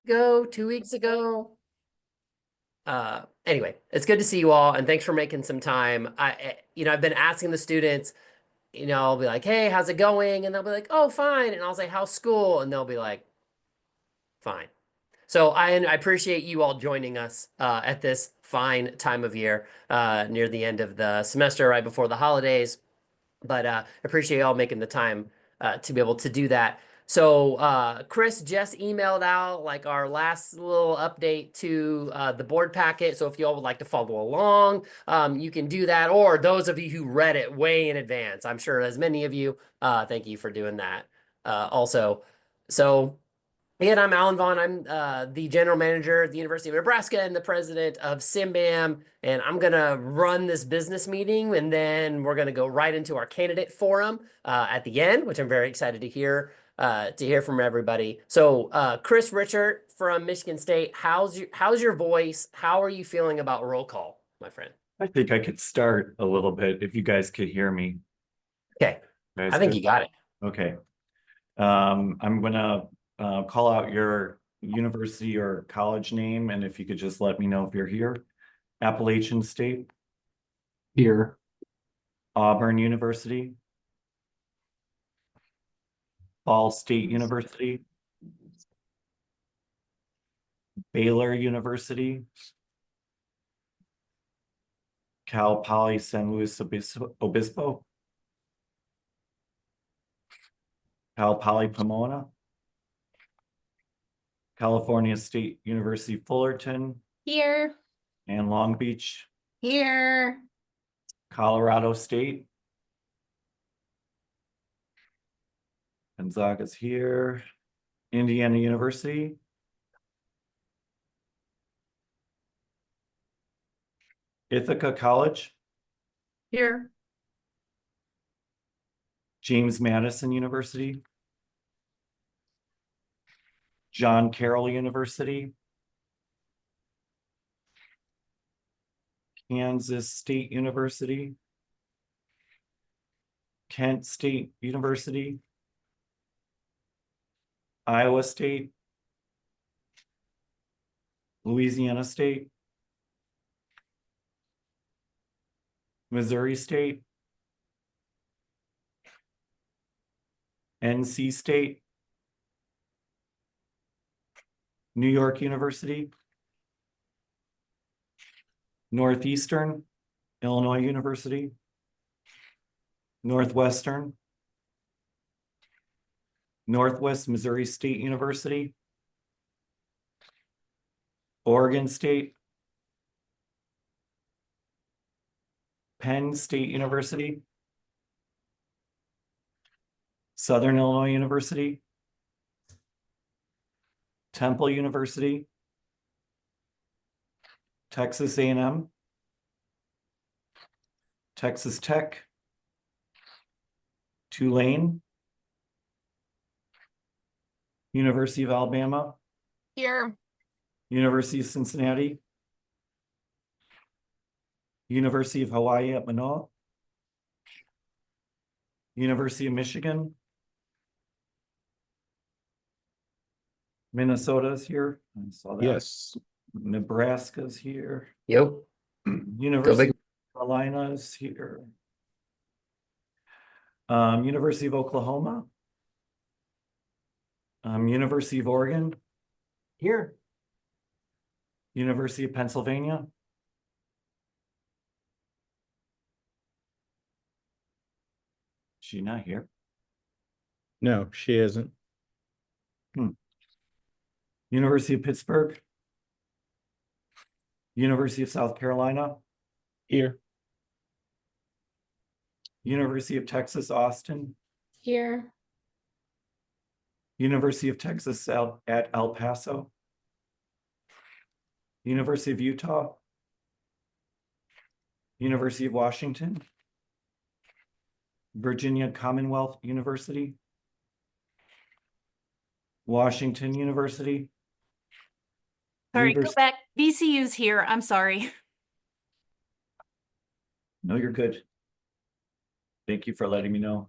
ago, 2 weeks ago. Anyway, it's good to see you all, and thanks for making some time. I've been asking the students, I'll be like, "Hey, how's it going?" And they'll be like, "Oh, fine." And I'll say, "How's school?" And they'll be like, "Fine." So I appreciate you all joining us at this fine time of year, near the end of the semester, right before the holidays. But appreciate y'all making the time to be able to do that. So Chris just emailed out like our last little update to the board packet. So if y'all would like to follow along, you can do that. Or those of you who read it way in advance, I'm sure as many of you, thank you for doing that also. So again, I'm Alan Vaughn. I'm the general manager at the University of Nebraska and the president of SimBAM. And I'm going to run this business meeting, and then we're going to go right into our candidate forum at the end, which I'm very excited to hear from everybody. So, Chris Richard from Michigan State, how's your voice? How are you feeling about roll call, my friend? I think I could start a little bit if you guys could hear me. Okay, Guys I think good? you got it. Okay. I'm gonna call out your university or college name, and if you could just let me know if you're here. Appalachian State, Here. Auburn University, Ball State University, Baylor University, Cal Poly San Luis Obispo, Cal Poly Pomona, California State University Fullerton, Here, and Long Beach, here, Colorado State. Gonzaga's here. Indiana University. Ithaca College. here, James Madison University. John Carroll University. Kansas State University. Kent State University. Iowa State. Louisiana State. Missouri State. NC State. New York University. Northeastern Illinois University. Northwestern. Northwest Missouri State University. Oregon State. Penn State University. Southern Illinois University. Temple University. Texas A&M. Texas Tech. Tulane. University of Alabama. here, University of Cincinnati. University of Hawaii at Manoa. University of Michigan. Minnesota's here. I saw that. Yes. Nebraska's here. Yep. University of Carolina is here. University of Oklahoma. University of Oregon. Here. University of Pennsylvania. She not here. No, she isn't. University of Pittsburgh. University of South Carolina. Here. University of Texas, Austin. here, University of Texas at El Paso. University of Utah. University of Washington. Virginia Commonwealth University. Washington University. Sorry, go Univers- back. VCU's here. I'm sorry. No, you're good. Thank you for letting me know.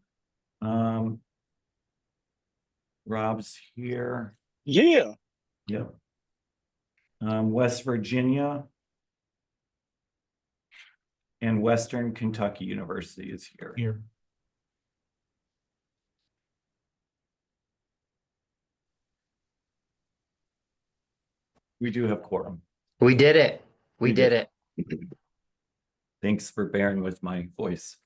Rob's here. Yeah. Yep. West Virginia. And Western Kentucky University is here. Here. We do have quorum. We did it. We We did did. it. Thanks for bearing with my voice.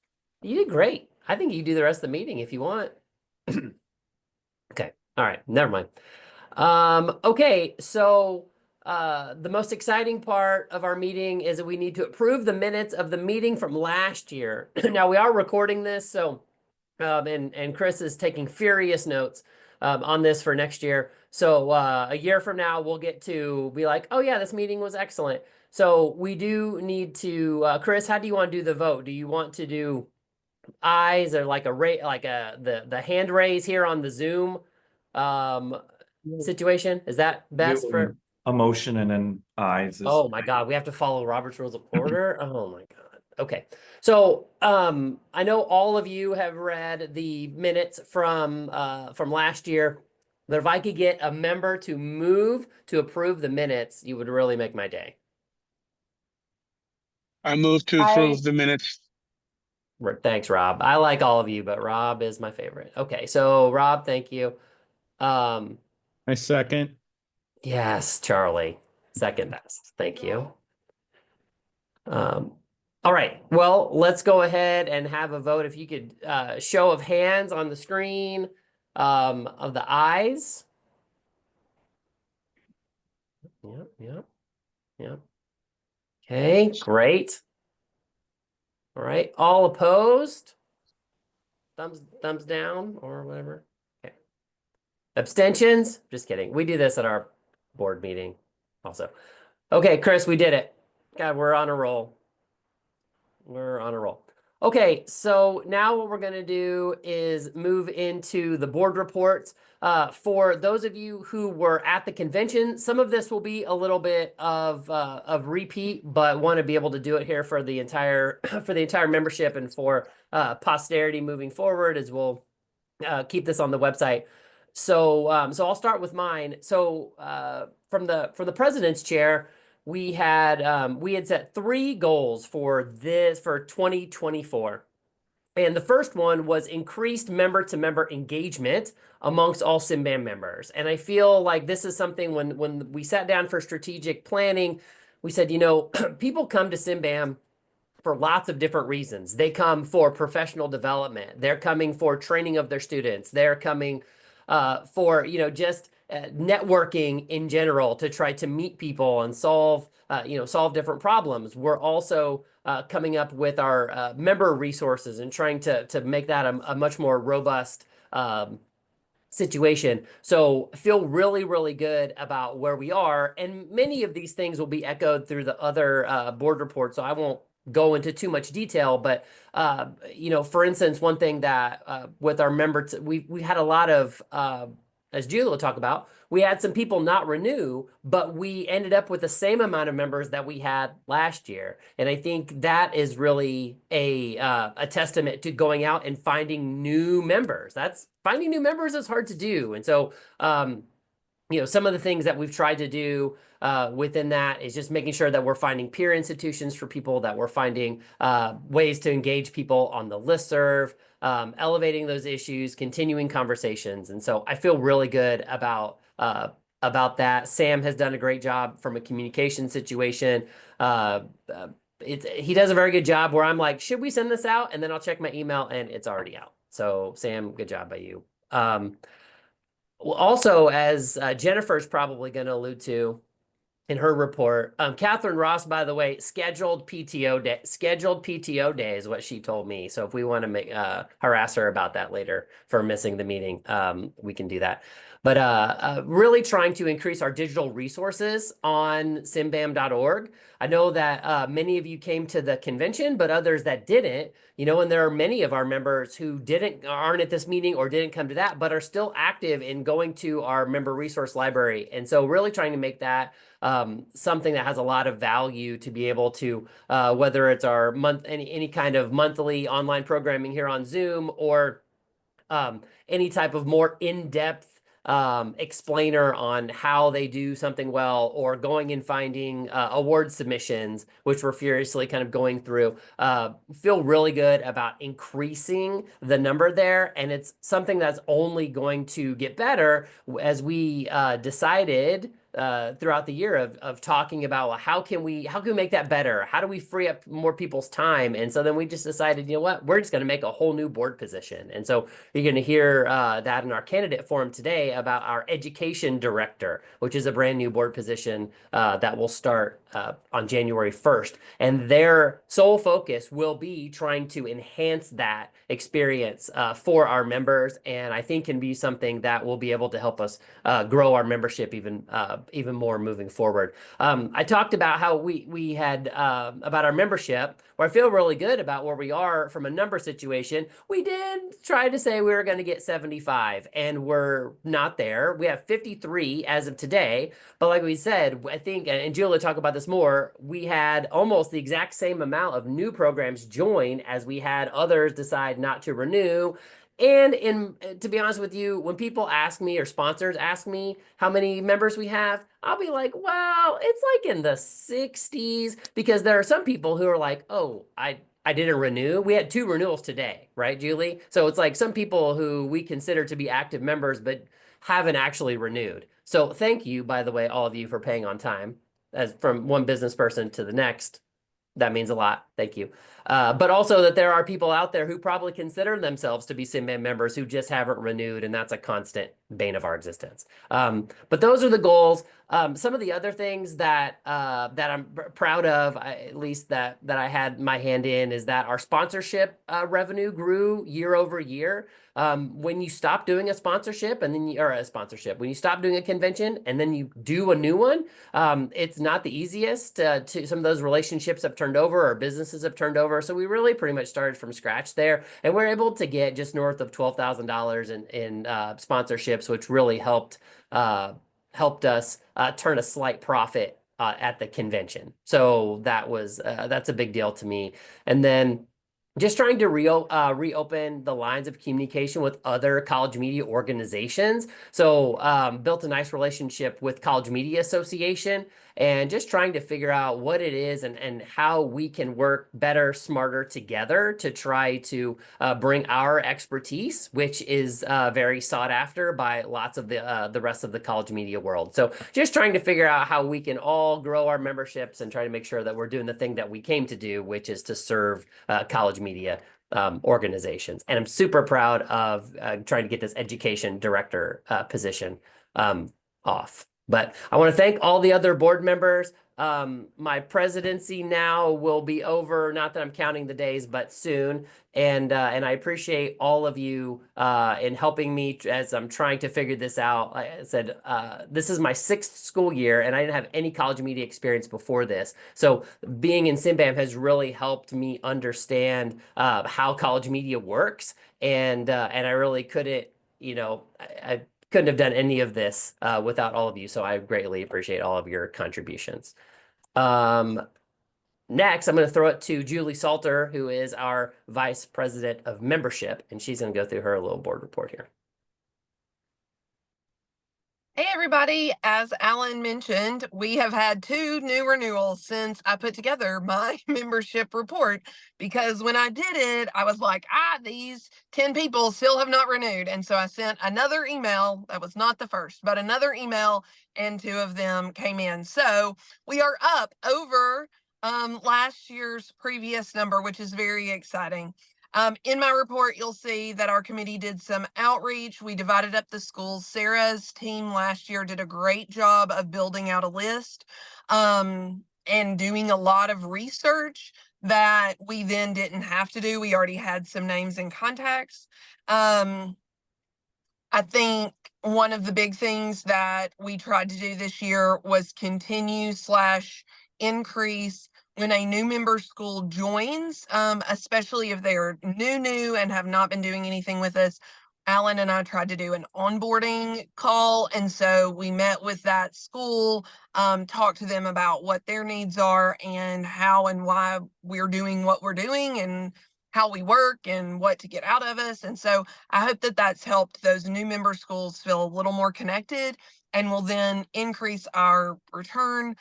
You did great. I think you can do the rest of the meeting if you want. Okay. All right. Never mind. Okay. So, the most exciting part of our meeting is that we need to approve the minutes of the meeting from last year. Now we are recording this, so, and Chris is taking furious notes, on this for next year. So, a year from now, we'll get to be like, oh yeah, this meeting was excellent. So we do need to, Chris, how do you want to do the vote? Do you want to do eyes or like the hand raise here on the Zoom situation? Is that best Do for? a motion and then ayes. is- Oh my God, we have to follow Robert's Rules of Order. Oh my God. Okay. So I know all of you have read the minutes from last year. But if I could get a member to move to approve the minutes, you would really make my day. I move to approve the minutes. Thanks, Rob. I like all of you, but Rob is my favorite. Okay, so Rob, thank you. I second. Yes, Charlie, second best. Thank you. All right, well, let's go ahead and have a vote. If you could, show of hands on the screen, of the ayes. Yep. Okay, great. All right, all opposed? Thumbs down or whatever. Okay. Abstentions? Just kidding. We do this at our board meeting also. Okay, Chris, we did it. God, we're on a roll. We're on a roll. Okay, so now what we're going to do is move into the board reports. For those of you who were at the convention, some of this will be a little bit of repeat, but want to be able to do it here for the entire membership and for posterity moving forward, as we'll keep this on the website. So I'll start with mine. So from the president's chair, we had set 3 goals for 2024. And the first one was increased member-to-member engagement amongst all SimBAM members. And I feel like this is something when we sat down for strategic planning, we said, people come to SimBAM for lots of different reasons. They come for professional development. They're coming for training of their students. They're coming for, just networking in general to try to meet people and solve different problems. We're also coming up with our member resources and trying to make that a much more robust situation. So I feel really, really good about where we are. And many of these things will be echoed through the other board reports. So I won't go into too much detail, but for instance, one thing that with our members, we had a lot of, as Julia will talk about, we had some people not renew, but we ended up with the same amount of members that we had last year. And I think that is really a testament to going out and finding new members. Finding new members is hard to do. And so, some of the things that we've tried to do within that is just making sure that we're finding peer institutions for people, that we're finding ways to engage people on the listserv, elevating those issues, continuing conversations. And so I feel really good about that. Sam has done a great job from a communication situation. He does a very good job where I'm like, should we send this out? And then I'll check my email and it's already out. So Sam, good job by you. Well, also, as Jennifer's probably going to allude to in her report, Catherine Ross, by the way, scheduled PTO day is what she told me. So if we want to harass her about that later for missing the meeting, we can do that. But really trying to increase our digital resources on simbam.org. I know that many of you came to the convention, but others that didn't, and there are many of our members who aren't at this meeting or didn't come to that, but are still active in going to our member resource library. And so really trying to make that something that has a lot of value to be able to, whether it's our any kind of monthly online programming here on Zoom or any type of more in-depth explainer on how they do something well, or going and finding award submissions, which we're furiously kind of going through. Feel really good about increasing the number there, and it's something that's only going to get better as we decided throughout the year of talking about, well, how can we make that better? How do we free up more people's time? And so then we just decided, you know what, we're just going to make a whole new board position. And so you're going to hear that in our candidate forum today about our education director, which is a brand new board position that will start on January 1st. And their sole focus will be trying to enhance that experience for our members, and I think can be something that will be able to help us grow our membership even more moving forward. I talked about how we had about our membership, where I feel really good about where we are from a number situation. We did try to say we were going to get 75, and we're not there. We have 53 as of today, but like we said, I think, and Julia will talk about this more, we had almost the exact same amount of new programs join as we had others decide not to renew. And to be honest with you, when people ask me, or sponsors ask me how many members we have, I'll be like, well, it's like in the 60s, because there are some people who are like, oh, I didn't renew. We had 2 renewals today, right, Julie? So it's like some people who we consider to be active members but haven't actually renewed. So thank you, by the way, all of you, for paying on time. As from one business person to the next, that means a lot. Thank you. But also that there are people out there who probably consider themselves to be SimBAM members who just haven't renewed, and that's a constant bane of our existence. But those are the goals. Some of the other things that I'm proud of, at least that I had my hand in, is that our sponsorship revenue grew year over year. When you stop doing a sponsorship when you stop doing a convention and then you do a new one, it's not the easiest. To some of those relationships have turned over, or businesses have turned over. So we really pretty much started from scratch there, and we're able to get just north of $12,000 in sponsorships, which really helped us turn a slight profit at the convention. So that's a big deal to me. And then just trying to reopen the lines of communication with other college media organizations. So built a nice relationship with College Media Association, and just trying to figure out what it is and how we can work better, smarter together to try to bring our expertise, which is very sought after by lots of the rest of the college media world. So just trying to figure out how we can all grow our memberships and try to make sure that we're doing the thing that we came to do, which is to serve college media organizations. And I'm super proud of trying to get this education director position off. But I want to thank all the other board members. My presidency now will be over, not that I'm counting the days, but soon. And I appreciate all of you in helping me as I'm trying to figure this out. Like I said, this is my 6th school year, and I didn't have any college media experience before this. So being in SimBAM has really helped me understand how college media works. And I really couldn't, I couldn't have done any of this without all of you. So I greatly appreciate all of your contributions. Next, I'm going to throw it to Julie Salter, who is our Vice President of Membership, and she's going to go through her little board report here. Hey everybody, as Alan mentioned, we have had 2 new renewals since I put together my membership report, because when I did it, I was like, these 10 people still have not renewed. And so I sent another email. That was not the first, but another email, and 2 of them came in. So we are up over last year's previous number, which is very exciting. In my report, you'll see that our committee did some outreach. We divided up the schools. Sarah's team last year did a great job of building out a list and doing a lot of research that we then didn't have to do. We already had some names and contacts. I think one of the big things that we tried to do this year was continue/increase when a new member school joins, especially if they're new and have not been doing anything with us. Alan and I tried to do an onboarding call. And so we met with that school, talked to them about what their needs are and how and why we're doing what we're doing. And how we work and what to get out of us. And so I hope that that's helped those new member schools feel a little more connected, and will then increase our return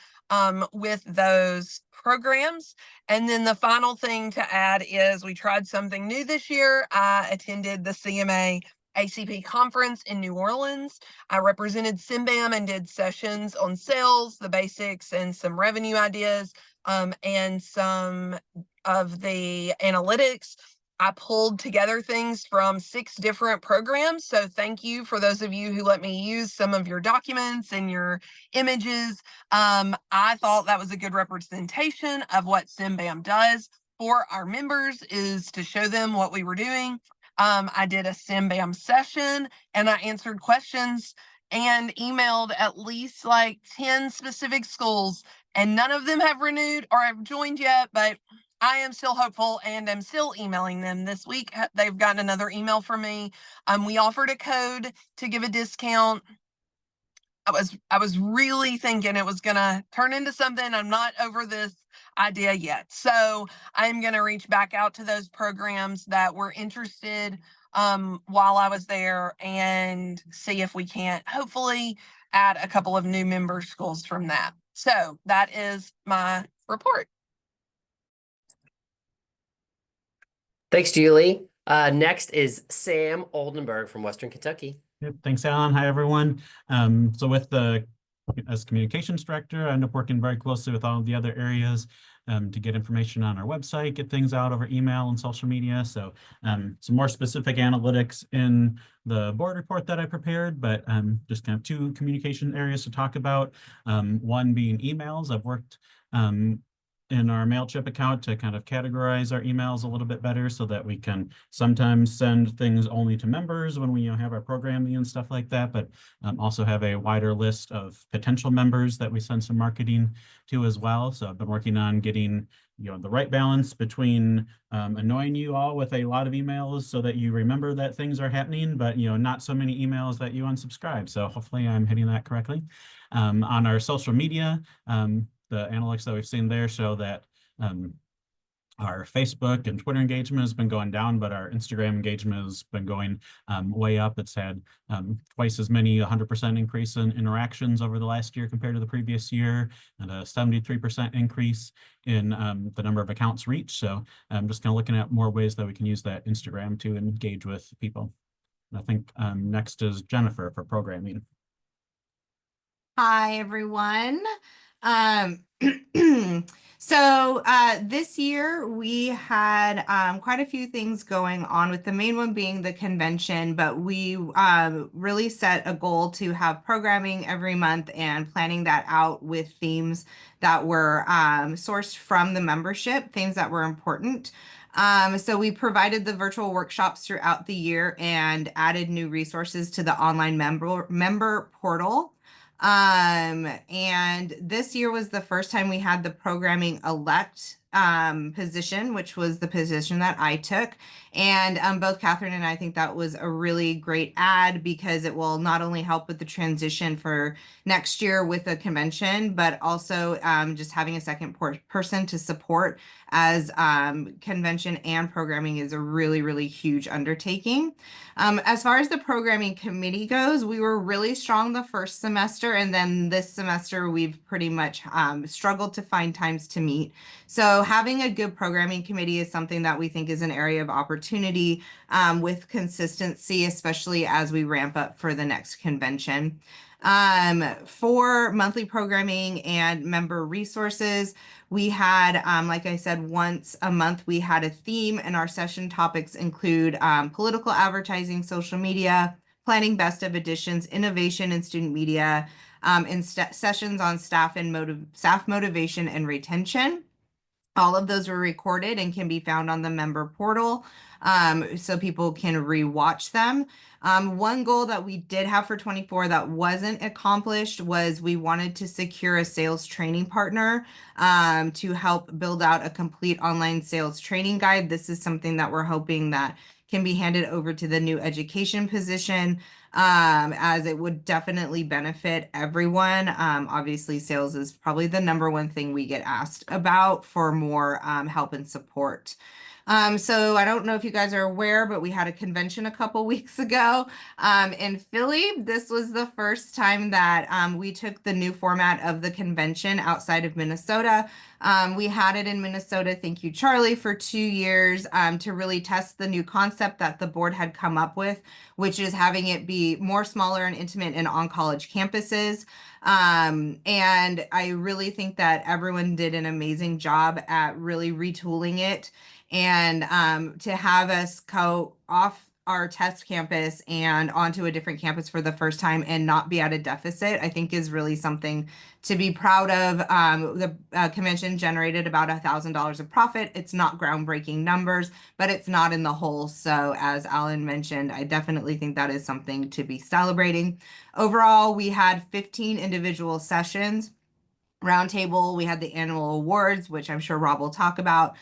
with those programs. And then the final thing to add is we tried something new this year. I attended the CMA ACP conference in New Orleans. I represented SimBAM and did sessions on sales, the basics, and some revenue ideas, and some of the analytics. I pulled together things from 6 different programs. So thank you for those of you who let me use some of your documents and your images. I thought that was a good representation of what SimBAM does for our members, is to show them what we were doing. I did a SimBAM session and I answered questions and emailed at least like 10 specific schools, and none of them have renewed or have joined yet, but I am still hopeful and I'm still emailing them this week. They've gotten another email from me. We offered a code to give a discount. I was really thinking it was gonna turn into something. I'm not over this idea yet. So I'm gonna reach back out to those programs that were interested while I was there, and see if we can't hopefully add a couple of new member schools from that. So that is my report. Thanks, Julie. Next is Sam Oldenburg from Western Kentucky. Yep, thanks, Alan. Hi, everyone. So as communications director, I end up working very closely with all of the other areas to get information on our website, get things out over email and social media. So some more specific analytics in the board report that I prepared, but just kind of 2 communication areas to talk about. One being emails. I've worked in our MailChimp account to kind of categorize our emails a little bit better, so that we can sometimes send things only to members when we have our programming and stuff like that, but also have a wider list of potential members that we send some marketing to as well. So I've been working on getting the right balance between annoying you all with a lot of emails so that you remember that things are happening, but not so many emails that you unsubscribe. So hopefully I'm hitting that correctly. On our social media, the analytics that we've seen there show that our Facebook and Twitter engagement has been going down, but our Instagram engagement has been going way up. It's had twice as many, 100% increase in interactions over the last year compared to the previous year, and a 73% increase in the number of accounts reached. So I'm just kind of looking at more ways that we can use that Instagram to engage with people. And I think next is Jennifer for programming. Hi, everyone. So this year we had quite a few things going on, with the main one being the convention, but we really set a goal to have programming every month and planning that out with themes that were sourced from the membership, themes that were important. So we provided the virtual workshops throughout the year and added new resources to the online member portal. And this year was the first time we had the programming elect position, which was the position that I took. And both Catherine and I think that was a really great add, because it will not only help with the transition for next year with the convention, but also just having a second person to support, as convention and programming is a really, really huge undertaking. As far as the programming committee goes, we were really strong the first semester, and then this semester we've pretty much struggled to find times to meet. So having a good programming committee is something that we think is an area of opportunity with consistency, especially as we ramp up for the next convention. For monthly programming and member resources, we had, like I said, once a month, we had a theme, and our session topics include political advertising, social media, planning best of editions, innovation and student media, and sessions on staff motivation and retention. All of those were recorded and can be found on the member portal, so people can rewatch them. One goal that we did have for 24 that wasn't accomplished was we wanted to secure a sales training partner to help build out a complete online sales training guide. This is something that we're hoping that can be handed over to the new education position, as it would definitely benefit everyone. Obviously, sales is probably the #1 thing we get asked about for more help and support. So I don't know if you guys are aware, but we had a convention a couple weeks ago in Philly. This was the first time that we took the new format of the convention outside of Minnesota. We had it in Minnesota, thank you, Charlie, for 2 years to really test the new concept that the board had come up with, which is having it be more smaller and intimate and on college campuses. And I really think that everyone did an amazing job at really retooling it. And to have us go off our test campus and onto a different campus for the first time and not be at a deficit, I think is really something to be proud of. The convention generated about $1,000 of profit. It's not groundbreaking numbers, but it's not in the hole. So as Alan mentioned, I definitely think that is something to be celebrating. Overall, we had 15 individual sessions. Roundtable, we had the annual awards, which I'm sure Rob will talk about.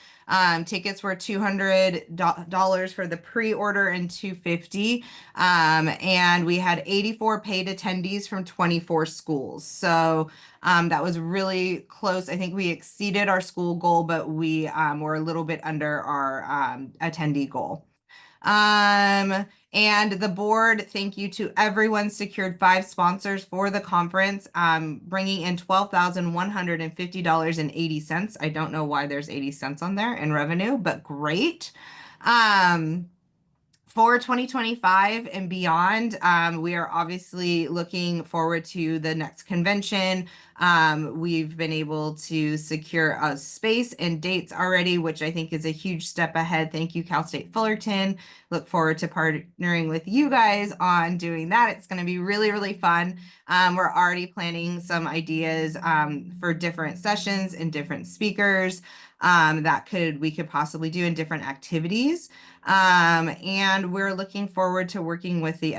Tickets were $200 for the pre-order and $250. And we had 84 paid attendees from 24 schools. So that was really close. I think we exceeded our school goal, but we were a little bit under our attendee goal. And the board, thank you to everyone, secured 5 sponsors for the conference, bringing in $12,150.80. I don't know why there's 80 cents on there in revenue, but great. For 2025 and beyond, we are obviously looking forward to the next convention. We've been able to secure a space and dates already, which I think is a huge step ahead. Thank you, Cal State Fullerton. Look forward to partnering with you guys on doing that. It's going to be really, really fun. We're already planning some ideas for different sessions and different speakers that we could possibly do in different activities. And we're looking forward to working with the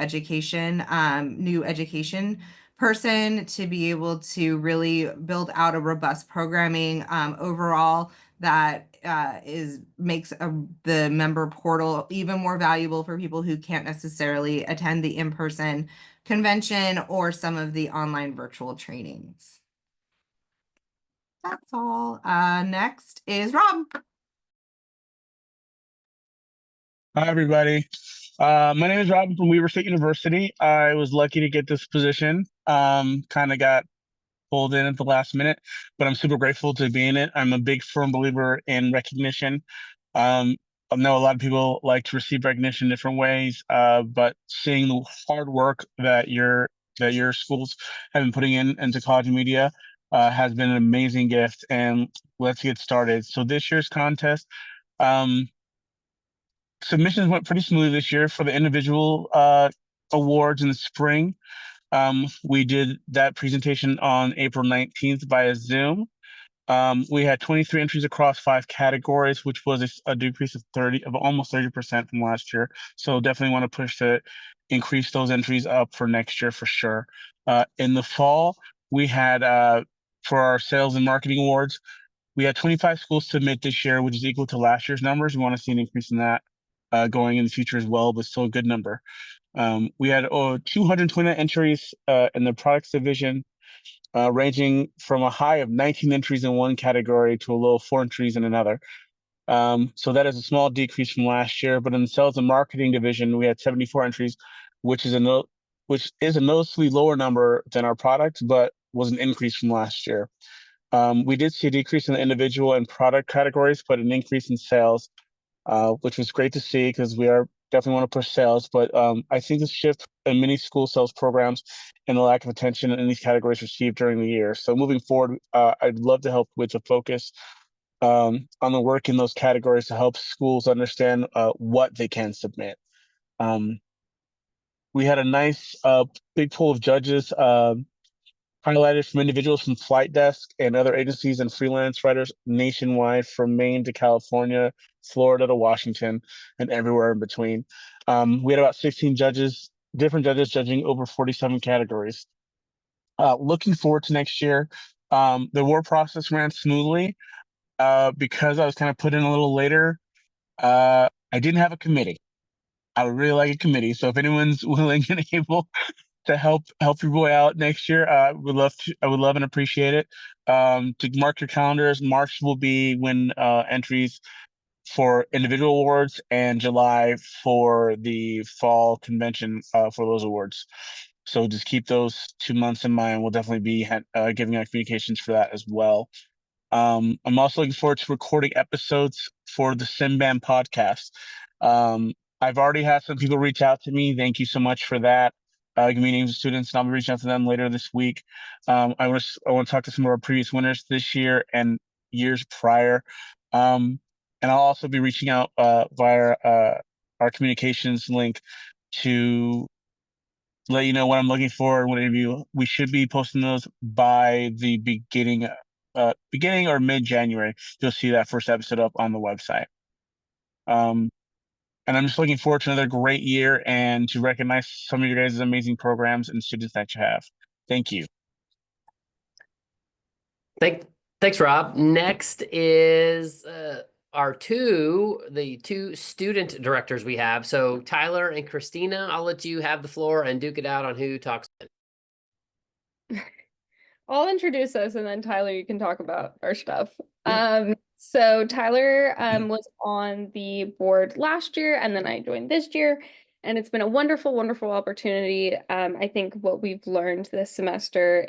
new education person to be able to really build out a robust programming overall that makes the member portal even more valuable for people who can't necessarily attend the in-person convention or some of the online virtual trainings. That's all. Next is Rob. Hi, everybody. My name is Rob from Weber State University. I was lucky to get this position. Kind of got pulled in at the last minute, but I'm super grateful to be in it. I'm a big firm believer in recognition. I know a lot of people like to receive recognition in different ways, but seeing the hard work that your schools have been putting into college media has been an amazing gift. And let's get started. So this year's contest, submissions went pretty smoothly this year for the individual awards in the spring. We did that presentation on April 19th via Zoom. We had 23 entries across 5 categories, which was a decrease of almost 30% from last year. So definitely want to push to increase those entries up for next year for sure. In the fall, we had for our sales and marketing awards, we had 25 schools submit this year, which is equal to last year's numbers. We want to see an increase in that going in the future as well, but still a good number. We had 229 entries in the products division, ranging from a high of 19 entries in one category to a low of 4 entries in another. So that is a small decrease from last year. But in the sales and marketing division, we had 74 entries, which is a noticeably lower number than our product, but was an increase from last year. We did see a decrease in the individual and product categories, but an increase in sales, which was great to see because we are definitely want to push sales. But I think the shift in many school sales programs and the lack of attention in these categories received during the year. So moving forward, I'd love to help with the focus on the work in those categories to help schools understand what they can submit. We had a nice big pool of judges highlighted from individuals from Flight Desk and other agencies and freelance writers nationwide, from Maine to California, Florida to Washington, and everywhere in between. We had about 16 different judges judging over 47 categories. Looking forward to next year, the award process ran smoothly because I was kind of put in a little later. I didn't have a committee. I would really like a committee. So if anyone's willing and able to help your boy out next year, I would love and appreciate it. To mark your calendars, March will be when entries for individual awards and July for the fall convention for those awards. So just keep those 2 months in mind. We'll definitely be giving out communications for that as well. I'm also looking forward to recording episodes for the Simbam podcast. I've already had some people reach out to me. Thank you so much for that. Meeting with students, and I'll be reaching out to them later this week. I want to talk to some of our previous winners this year and years prior. And I'll also be reaching out via our communications link to let you know what I'm looking for and what interview. We should be posting those by the beginning or mid-January. You'll see that first episode up on the website. And I'm just looking forward to another great year and to recognize some of your guys' amazing programs and students that you have. Thank you. Thanks, Rob. Next is the two student directors we have. So Tyler and Christina, I'll let you have the floor and duke it out on who talks. I'll introduce us and then Tyler, you can talk about our stuff. So Tyler was on the board last year and then I joined this year, and it's been a wonderful, wonderful opportunity. I think what we've learned this semester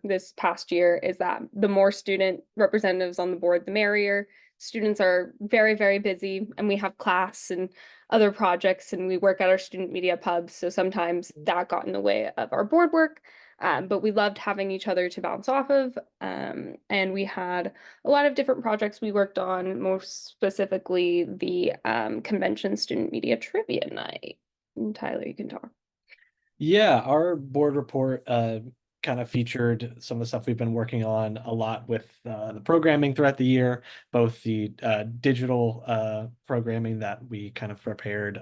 this past year is that the more student representatives on the board, the merrier. Students are very, very busy and we have class and other projects and we work at our student media pubs. So sometimes that got in the way of our board work. But we loved having each other to bounce off of. And we had a lot of different projects we worked on, most specifically the convention student media trivia night. And Tyler, you can talk. Yeah, our board report kind of featured some of the stuff we've been working on a lot with the programming throughout the year, both the digital programming that we kind of prepared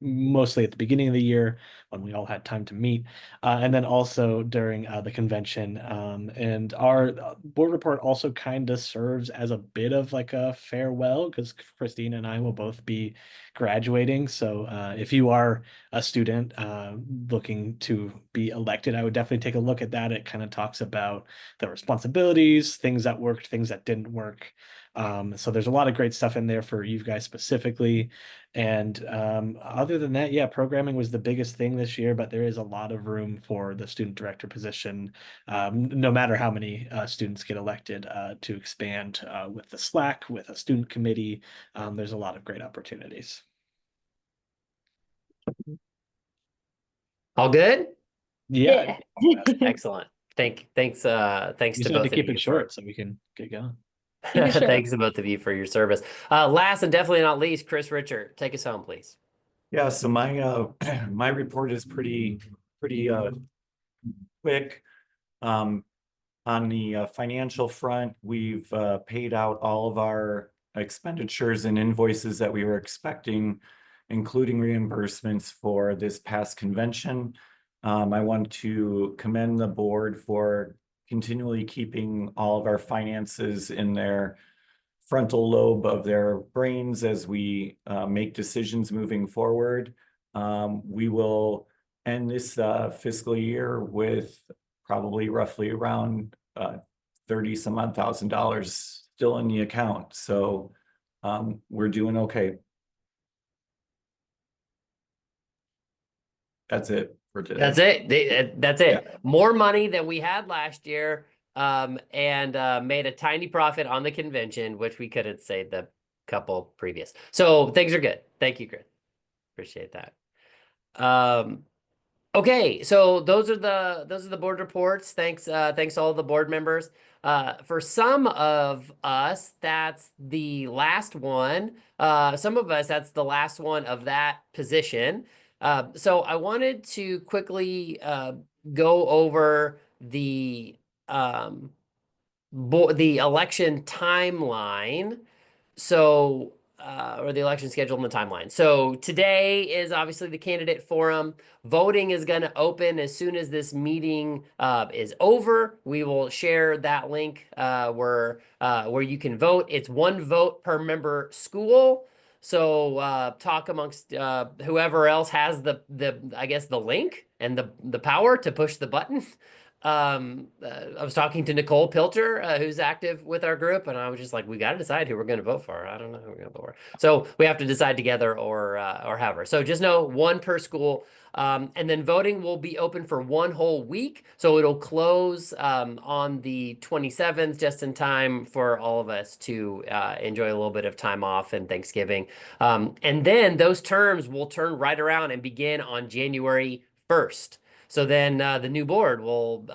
mostly at the beginning of the year when we all had time to meet, and then also during the convention. And our board report also kind of serves as a bit of like a farewell because Christina and I will both be graduating. So if you are a student looking to be elected, I would definitely take a look at that. It kind of talks about the responsibilities, things that worked, things that didn't work. So there's a lot of great stuff in there for you guys specifically. And other than that, yeah, programming was the biggest thing this year, but there is a lot of room for the student director position, no matter how many students get elected, to expand with the Slack, with a student committee. There's a lot of great opportunities. All good? Yeah. Excellent. Thanks You to said both to of keep you it short so we can get going. Thanks to both of you for your service. Last and definitely not least, Chris Richard, take us home, please. Yeah, so my my report is pretty quick. On the financial front, we've paid out all of our expenditures and invoices that we were expecting, including reimbursements for this past convention. I want to commend the board for continually keeping all of our finances in their frontal lobe of their brains as we make decisions moving forward. We will end this fiscal year with probably roughly around $30-some-odd thousand still in the account. So we're doing okay. That's it for today. That's it. That's it. Yeah. More money than we had last year, and made a tiny profit on the convention, which we couldn't say the couple previous. So things are good. Thank you, Chris. Appreciate that. Okay, so those are the board reports. Thanks to all the board members. For some of us, that's the last one. Some of us, that's the last one of that position. So I wanted to quickly go over the election timeline. So or the election schedule and the timeline. So today is obviously the candidate forum. Voting is going to open as soon as this meeting is over. We will share that link where you can vote. It's 1 vote per member school. So talk amongst whoever else has the I guess the link and the power to push the button. I was talking to Nicole Pilcher, who's active with our group, and I was just like, we got to decide who we're going to vote for. I don't know who we're going to vote for. So we have to decide together or however. So just know one per school. And then voting will be open for one whole week. So it'll close on the 27th, just in time for all of us to enjoy a little bit of time off and Thanksgiving. And then those terms will turn right around and begin on January 1st. So then the new board will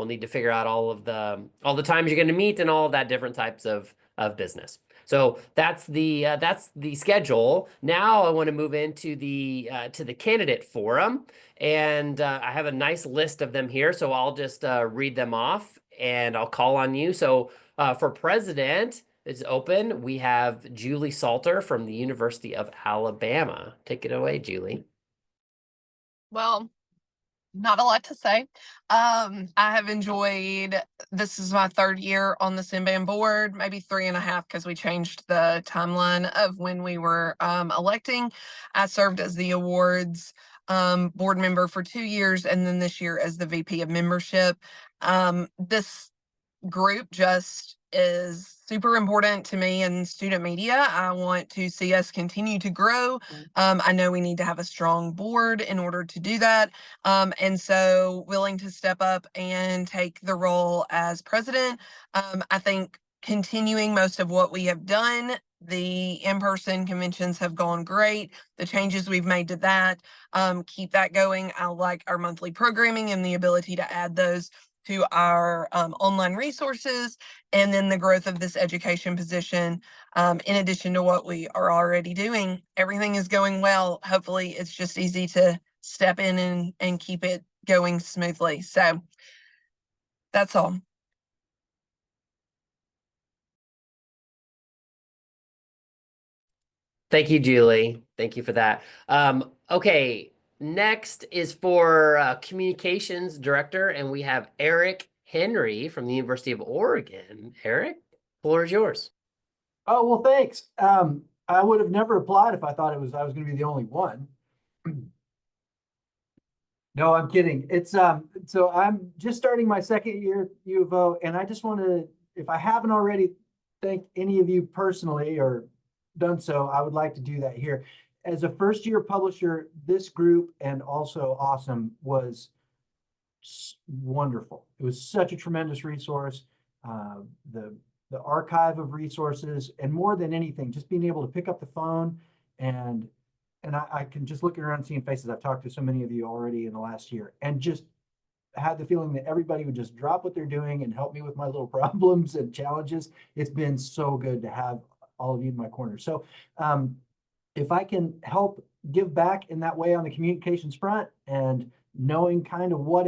need to figure out all the times you're going to meet and all of that different types of business. So that's the schedule. Now I want to move into the candidate forum, and I have a nice list of them here. So I'll just read them off, and I'll call on you. So for president, it's open. We have Julie Salter from the University of Alabama. Take it away, Julie. Well, not a lot to say. I have enjoyed, this is my 3rd year on the SimBAM board, maybe 3.5 because we changed the timeline of when we were electing. I served as the awards board member for 2 years, and then this year as the VP of membership. This group just is super important to me in student media. I want to see us continue to grow. I know we need to have a strong board in order to do that. And so willing to step up and take the role as president. I think continuing most of what we have done, the in-person conventions have gone great. The changes we've made to that, keep that going. I like our monthly programming and the ability to add those to our online resources, and then the growth of this education position. In addition to what we are already doing, everything is going well. Hopefully it's just easy to step in and keep it going smoothly. So that's all. Thank you, Julie. Thank you for that. Okay, next is for communications director, and we have Eric Henry from the University of Oregon. Eric, the floor is yours. Oh, well, thanks. I would have never applied if I thought I was going to be the only one. No, I'm kidding. It's so I'm just starting my 2nd year at U of O, and I just want to, if I haven't already, thank any of you personally or done so, I would like to do that here. As a 1st-year publisher, this group and also Awesome was wonderful. It was such a tremendous resource. The archive of resources, and more than anything, just being able to pick up the phone and I can just look around seeing faces. I've talked to so many of you already in the last year, and just had the feeling that everybody would just drop what they're doing and help me with my little problems and challenges. It's been so good to have all of you in my corner. So if I can help give back in that way on the communications front, and knowing kind of what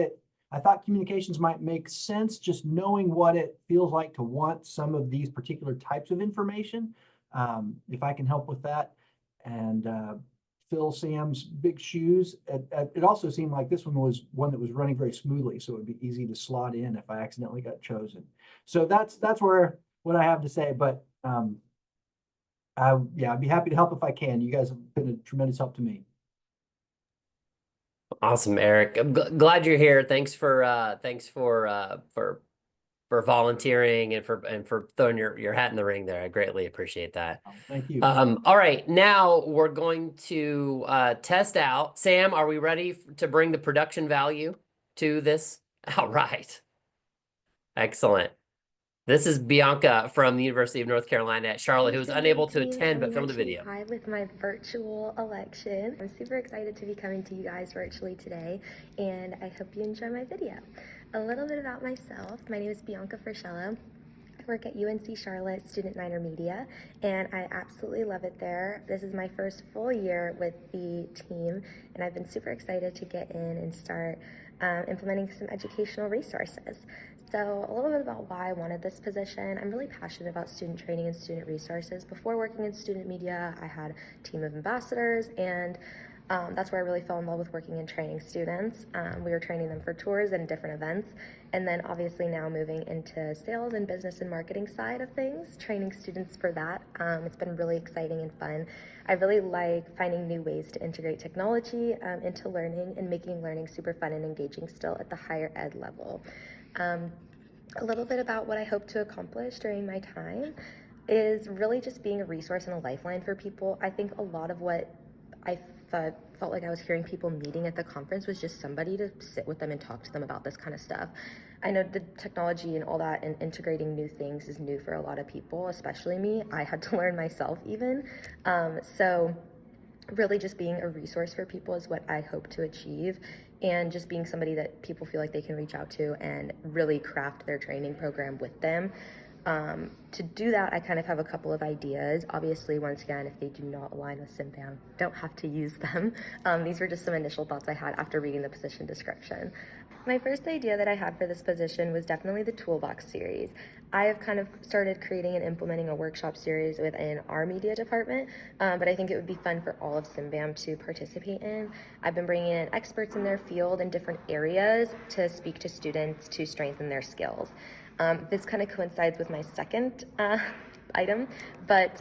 I thought communications might make sense, just knowing what it feels like to want some of these particular types of information. If I can help with that and fill Sam's big shoes. It also seemed like this one was one that was running very smoothly, so it would be easy to slot in if I accidentally got chosen. So that's what I have to say. But I'd be happy to help if I can. You guys have been a tremendous help to me. Awesome, Eric. I'm glad you're here. Thanks for volunteering and for throwing your hat in the ring there. I greatly appreciate that. Thank you. All right, now we're going to test out. Sam, are we ready to bring the production value to this? All right. Excellent. This is Bianca from the University of North Carolina at Charlotte, who was unable to attend but filmed the video. Hi with my virtual election. I'm super excited to be coming to you guys virtually today, and I hope you enjoy my video. A little bit about myself. My name is Bianca Frischello. I work at UNC Charlotte Student Minor Media, and I absolutely love it there. This is my first full year with the team, and I've been super excited to get in and start implementing some educational resources. So a little bit about why I wanted this position. I'm really passionate about student training and student resources. Before working in student media, I had a team of ambassadors, and that's where I really fell in love with working and training students. We were training them for tours and different events. And then obviously now moving into sales and business and marketing side of things, training students for that. It's been really exciting and fun. I really like finding new ways to integrate technology into learning and making learning super fun and engaging still at the higher ed level. A little bit about what I hope to accomplish during my time is really just being a resource and a lifeline for people. I think a lot of what I felt like I was hearing people needing at the conference was just somebody to sit with them and talk to them about this kind of stuff. I know the technology and all that and integrating new things is new for a lot of people, especially me. I had to learn myself even. So really just being a resource for people is what I hope to achieve, and just being somebody that people feel like they can reach out to and really craft their training program with them. To do that, I kind of have a couple of ideas. Obviously, once again, if they do not align with SimBAM, don't have to use them. These were just some initial thoughts I had after reading the position description. My first idea that I had for this position was definitely the Toolbox series. I have kind of started creating and implementing a workshop series within our media department, but I think it would be fun for all of SimBAM to participate in. I've been bringing in experts in their field in different areas to speak to students to strengthen their skills. This kind of coincides with my second item, but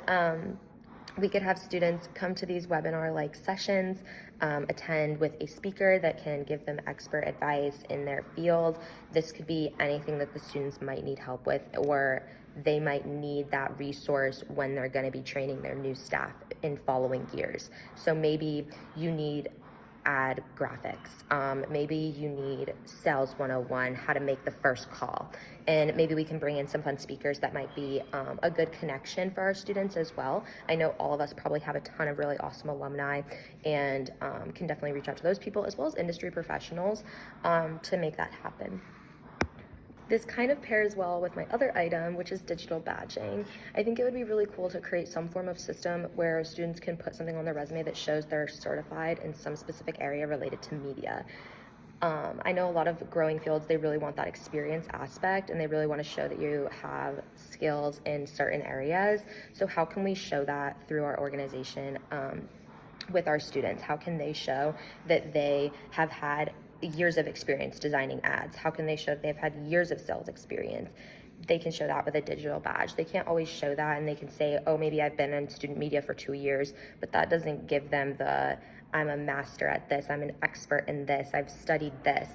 we could have students come to these webinar-like sessions, attend with a speaker that can give them expert advice in their field. This could be anything that the students might need help with, or they might need that resource when they're going to be training their new staff in following years. So maybe you need ad graphics, maybe you need sales 101, how to make the first call, and maybe we can bring in some fun speakers that might be a good connection for our students as well. I know all of us probably have a ton of really awesome alumni, and can definitely reach out to those people as well as industry professionals to make that happen. This kind of pairs well with my other item, which is digital badging. I think it would be really cool to create some form of system where students can put something on their resume that shows they're certified in some specific area related to media. I know a lot of growing fields, they really want that experience aspect, and they really want to show that you have skills in certain areas. So how can we show that through our organization with our students? How can they show that they have had years of experience designing ads? How can they show that they've had years of sales experience? They can show that with a digital badge. They can't always show that, and they can say, oh, maybe I've been in student media for 2 years, but that doesn't give them the, I'm a master at this, I'm an expert in this, I've studied this.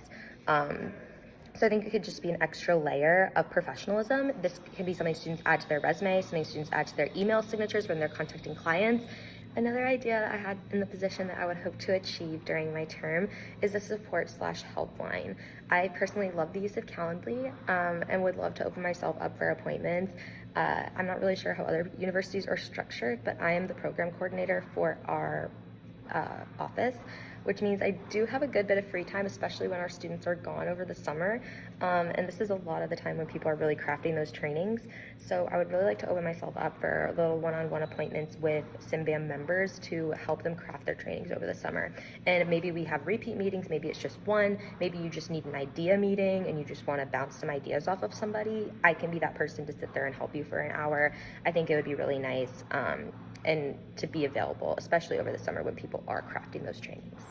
So I think it could just be an extra layer of professionalism. This can be something students add to their resume, something students add to their email signatures when they're contacting clients. Another idea I had in the position that I would hope to achieve during my term is a support/helpline. I personally love the use of Calendly and would love to open myself up for appointments. I'm not really sure how other universities are structured, but I am the program coordinator for our office, which means I do have a good bit of free time, especially when our students are gone over the summer. And this is a lot of the time when people are really crafting those trainings. So I would really like to open myself up for little one-on-one appointments with SimBAM members to help them craft their trainings over the summer. And maybe we have repeat meetings, maybe it's just one, maybe you just need an idea meeting and you just want to bounce some ideas off of somebody. I can be that person to sit there and help you for an hour. I think it would be really nice and to be available, especially over the summer when people are crafting those trainings.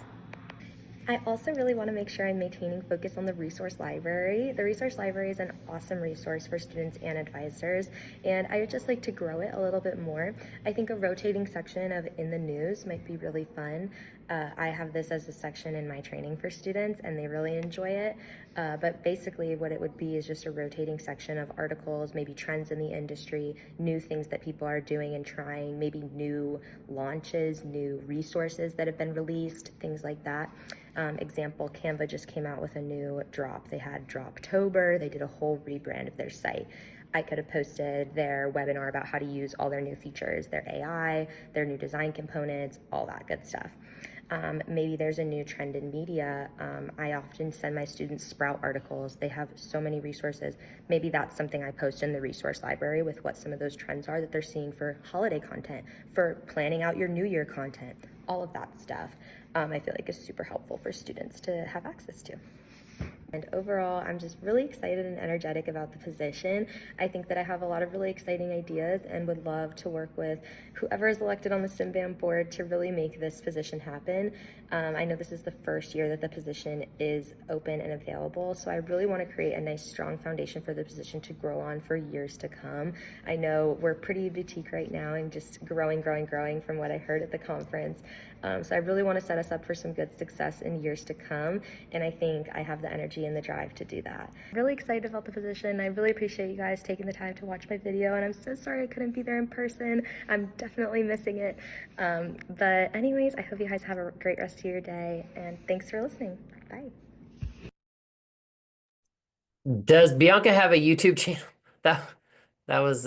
I also really want to make sure I'm maintaining focus on the resource library. The resource library is an awesome resource for students and advisors, and I would just like to grow it a little bit more. I think a rotating section of In the News might be really fun. I have this as a section in my training for students, and they really enjoy it. But basically what it would be is just a rotating section of articles, maybe trends in the industry, new things that people are doing and trying, maybe new launches, new resources that have been released, things like that. Example, Canva just came out with a new drop. They had Droptober. They did a whole rebrand of their site. I could have posted their webinar about how to use all their new features, their AI, their new design components, all that good stuff. Maybe there's a new trend in media. I often send my students Sprout articles. They have so many resources. Maybe that's something I post in the resource library with what some of those trends are that they're seeing for holiday content, for planning out your New Year content, all of that stuff. I feel like is super helpful for students to have access to. And overall, I'm just really excited and energetic about the position. I think that I have a lot of really exciting ideas and would love to work with whoever is elected on the SimBAM board to really make this position happen. I know this is the first year that the position is open and available, so I really want to create a nice, strong foundation for the position to grow on for years to come. I know we're pretty boutique right now and just growing from what I heard at the conference. So I really want to set us up for some good success in years to come, and I think I have the energy and the drive to do that. I'm really excited about the position. I really appreciate you guys taking the time to watch my video, and I'm so sorry I couldn't be there in person. I'm definitely missing it. But anyways, I hope you guys have a great rest of your day, and thanks for listening. Bye. Does Bianca have a YouTube channel? That was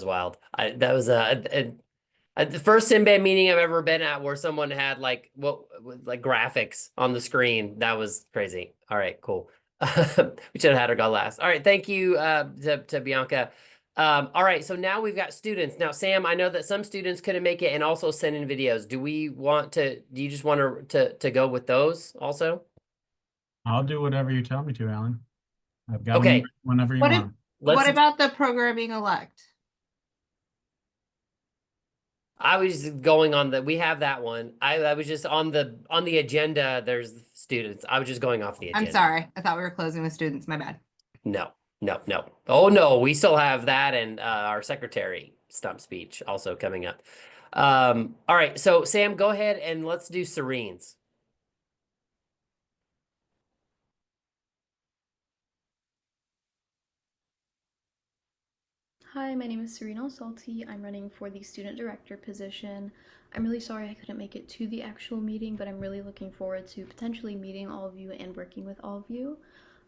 wild. That was the first Sinbad meeting I've ever been at where someone had like graphics on the screen. That was crazy. All right, cool. We should have had her go last. All right, thank you to Bianca. All right, so now we've got students. Now, Sam, I know that some students couldn't make it and also send in videos. Do you just want to go with those also? I'll do whatever you tell me to, Alan. I've got Okay. them whenever you What want. What about the programming elect? I was going on we have that one. I was just on the agenda. There's students. I was just going off the agenda. I'm sorry. I thought we were closing with students. My bad. No. Oh no, we still have that and our secretary stump speech also coming up. All right, so Sam, go ahead and let's do Serenes. Hi, my name is Serena Salty. I'm running for the student director position. I'm really sorry I couldn't make it to the actual meeting, but I'm really looking forward to potentially meeting all of you and working with all of you.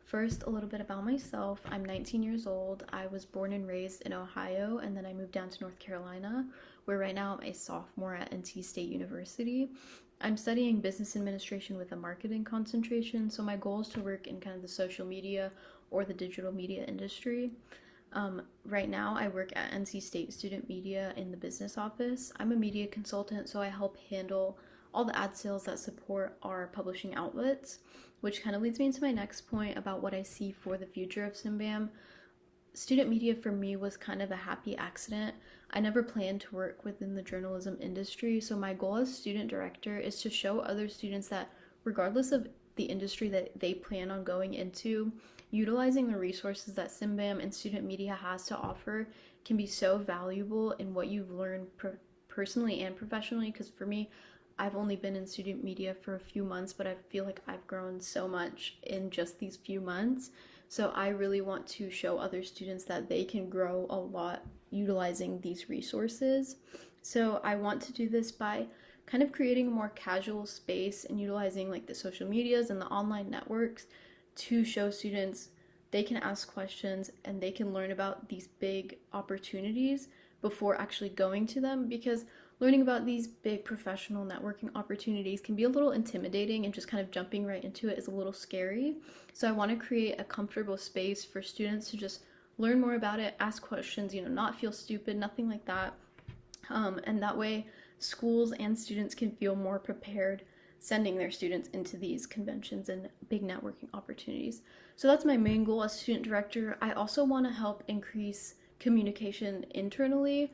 First, a little bit about myself. I'm 19 years old. I was born and raised in Ohio, and then I moved down to North Carolina, where right now I'm a sophomore at NC State University. I'm studying business administration with a marketing concentration, so my goal is to work in kind of the social media or the digital media industry. Right now I work at NC State Student Media in the business office. I'm a media consultant, so I help handle all the ad sales that support our publishing outlets, which kind of leads me into my next point about what I see for the future of SimBAM. Student media for me was kind of a happy accident. I never planned to work within the journalism industry, so my goal as student director is to show other students that regardless of the industry that they plan on going into, utilizing the resources that SimBAM and student media has to offer can be so valuable in what you've learned personally and professionally. Because for me, I've only been in student media for a few months, but I feel like I've grown so much in just these few months. So I really want to show other students that they can grow a lot utilizing these resources. So I want to do this by kind of creating a more casual space and utilizing like the social medias and the online networks to show students they can ask questions and they can learn about these big opportunities before actually going to them, because learning about these big professional networking opportunities can be a little intimidating and just kind of jumping right into it is a little scary. So I want to create a comfortable space for students to just learn more about it, ask questions, not feel stupid, nothing like that. And that way schools and students can feel more prepared sending their students into these conventions and big networking opportunities. So that's my main goal as student director. I also want to help increase communication internally.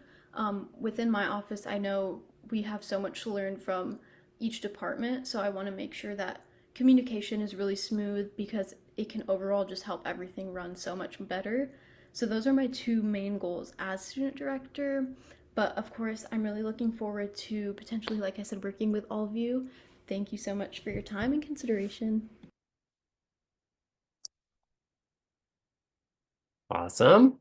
Within my office, I know we have so much to learn from each department, so I want to make sure that communication is really smooth because it can overall just help everything run so much better. So those are my two main goals as student director. But of course, I'm really looking forward to potentially, like I said, working with all of you. Thank you so much for your time and consideration. Awesome.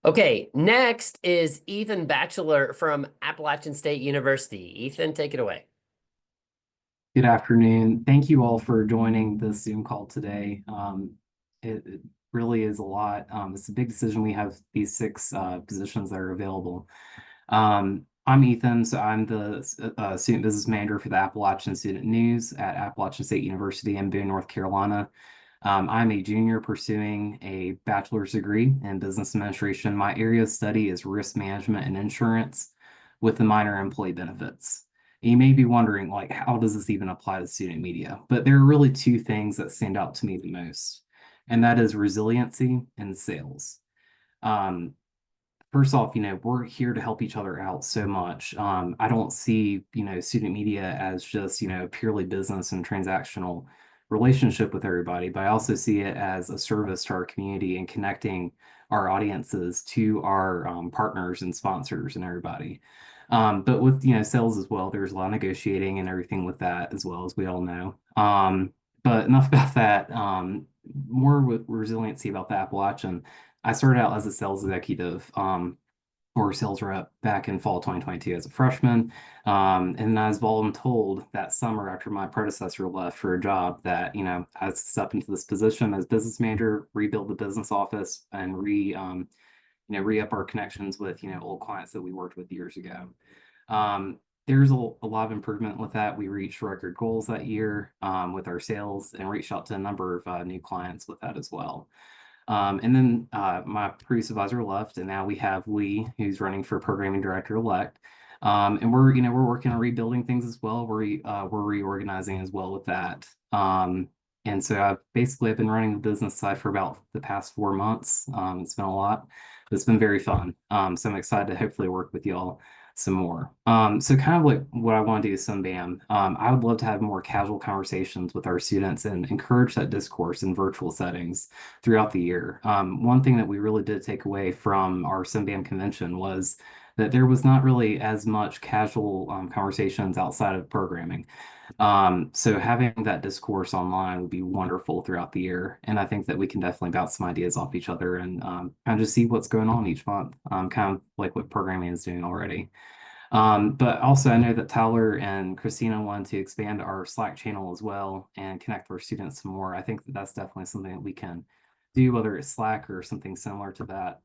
Okay, next is Ethan Batchelor from Appalachian State University. Ethan, take it away. Good afternoon. Thank you all for joining this Zoom call today. It really is a lot. It's a big decision. We have these 6 positions that are available. I'm Ethan, so I'm the student business manager for the Appalachian Student News at Appalachian State University in Boone, North Carolina. I'm a junior pursuing a bachelor's degree in business administration. My area of study is risk management and insurance with a minor in employee benefits. And you may be wondering, like, how does this even apply to student media? But there are really 2 things that stand out to me the most, and that is resiliency and sales. First off, we're here to help each other out so much. I don't see, student media as just, purely business and transactional relationship with everybody, but I also see it as a service to our community and connecting our audiences to our partners and sponsors and everybody. But with, sales as well, there's a lot of negotiating and everything with that as well, as we all know. But enough about that. More with resiliency about the Apple Watch. And I started out as a sales executive, or sales rep back in fall 2022 as a freshman. And I was voluntold that summer after my predecessor left for a job that, I stepped into this position as business manager, rebuild the business office, and re-up our connections with, old clients that we worked with years ago. There's a lot of improvement with that. We reached record goals that year with our sales and reached out to a number of new clients with that as well. And then my previous advisor left, and now we have Lee, who's running for programming director-elect. And we're working on rebuilding things as well. We're reorganizing as well with that. And so I've been running the business side for about the past 4 months. It's been a lot, but it's been very fun. So I'm excited to hopefully work with y'all some more. So kind of like what I want to do with SimBAM, I would love to have more casual conversations with our students and encourage that discourse in virtual settings throughout the year. One thing that we really did take away from our SimBAM convention was that there was not really as much casual conversations outside of programming. So having that discourse online would be wonderful throughout the year. And I think that we can definitely bounce some ideas off each other and kind of just see what's going on each month, kind of like what programming is doing already. But also I know that Tyler and Christina wanted to expand our Slack channel as well and connect our students some more. I think that that's definitely something that we can do, whether it's Slack or something similar to that.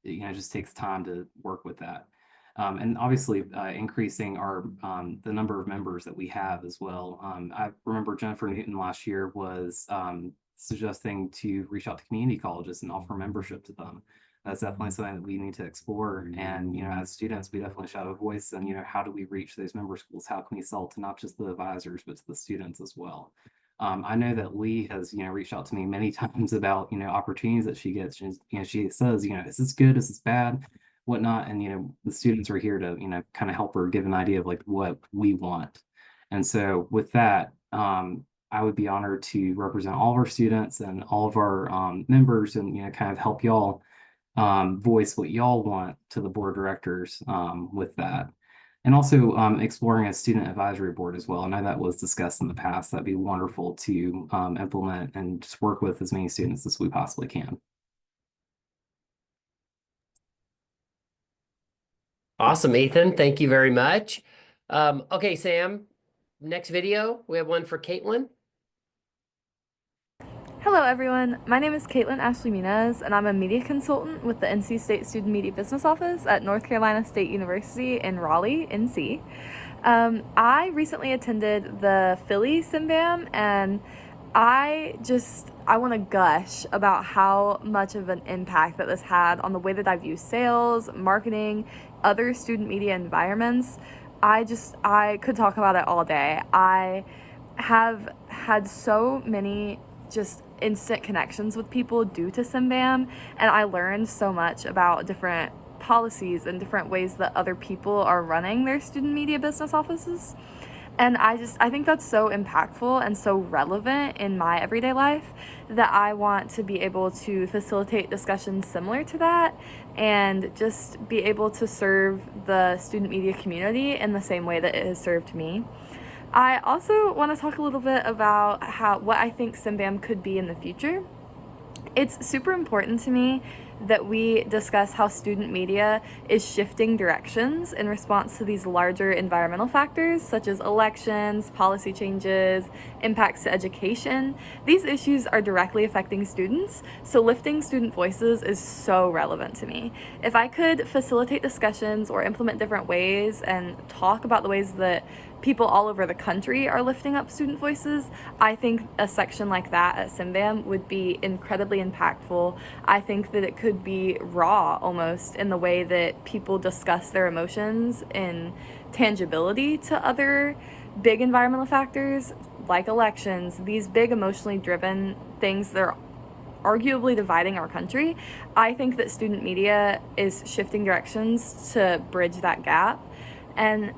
It just takes time to work with that. And obviously increasing our the number of members that we have as well. I remember Jennifer Newton last year was suggesting to reach out to community colleges and offer membership to them. That's definitely something that we need to explore. And, as students, we definitely should have a voice. And, how do we reach those member schools? How can we sell to not just the advisors, but to the students as well? I know that Lee has, reached out to me many times about, opportunities that she gets. She says, is this good? Is this bad? Whatnot. And, the students are here to, kind of help her give an idea of like what we want. And so with that, I would be honored to represent all of our students and all of our members and, kind of help y'all voice what y'all want to the board of directors with that. And also exploring a student advisory board as well. I know that was discussed in the past. That'd be wonderful to implement and just work with as many students as we possibly can. Awesome, Ethan. Thank you very much. Okay, Sam, next video, we have one for Caitlin. Hello everyone, my name is Caitlin Ashley Muniz and I'm a media consultant with the NC State Student Media Business Office at North Carolina State University in Raleigh, NC. I recently attended the Philly SimBAM and I want to gush about how much of an impact that this had on the way that I view sales, marketing, other student media environments. I could talk about it all day. I have had so many just instant connections with people due to SimBAM, and I learned so much about different policies and different ways that other people are running their student media business offices. And I think that's so impactful and so relevant in my everyday life that I want to be able to facilitate discussions similar to that and just be able to serve the student media community in the same way that it has served me. I also want to talk a little bit about what I think SimBAM could be in the future. It's super important to me that we discuss how student media is shifting directions in response to these larger environmental factors such as elections, policy changes, impacts to education. These issues are directly affecting students, so lifting student voices is so relevant to me. If I could facilitate discussions or implement different ways and talk about the ways that people all over the country are lifting up student voices, I think a section like that at SimBAM would be incredibly impactful. I think that it could be raw almost in the way that people discuss their emotions in tangibility to other big environmental factors like elections, these big emotionally driven things that are arguably dividing our country. I think that student media is shifting directions to bridge that gap. And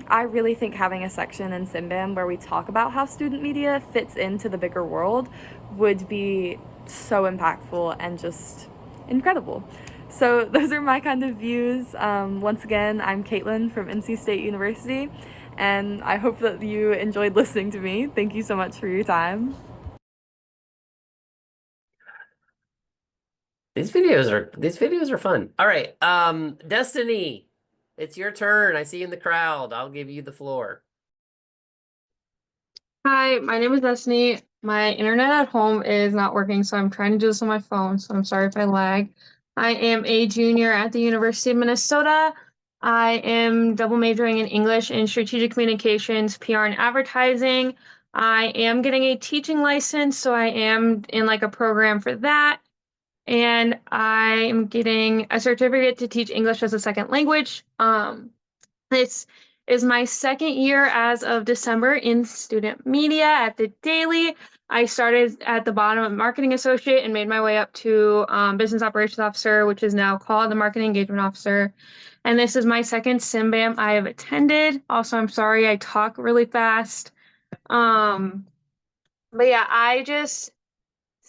I really think having a section in SimBAM where we talk about how student media fits into the bigger world would be so impactful and just incredible. So those are my kind of views. Once again, I'm Caitlin from NC State University, and I hope that you enjoyed listening to me. Thank you so much for your time. These videos are fun. All right, Destiny, it's your turn. I see you in the crowd. I'll give you the floor. Hi, my name is Destiny. My internet at home is not working, so I'm trying to do this on my phone, so I'm sorry if I lag. I am a junior at the University of Minnesota. I am double majoring in English and strategic communications, PR and advertising. I am getting a teaching license, so I am in like a program for that. And I am getting a certificate to teach English as a second language. This is my second year as of December in student media at the Daily. I started at the bottom of marketing associate and made my way up to business operations officer, which is now called the marketing engagement officer. And this is my second SimBAM I have attended. Also, I'm sorry I talk really fast. But yeah,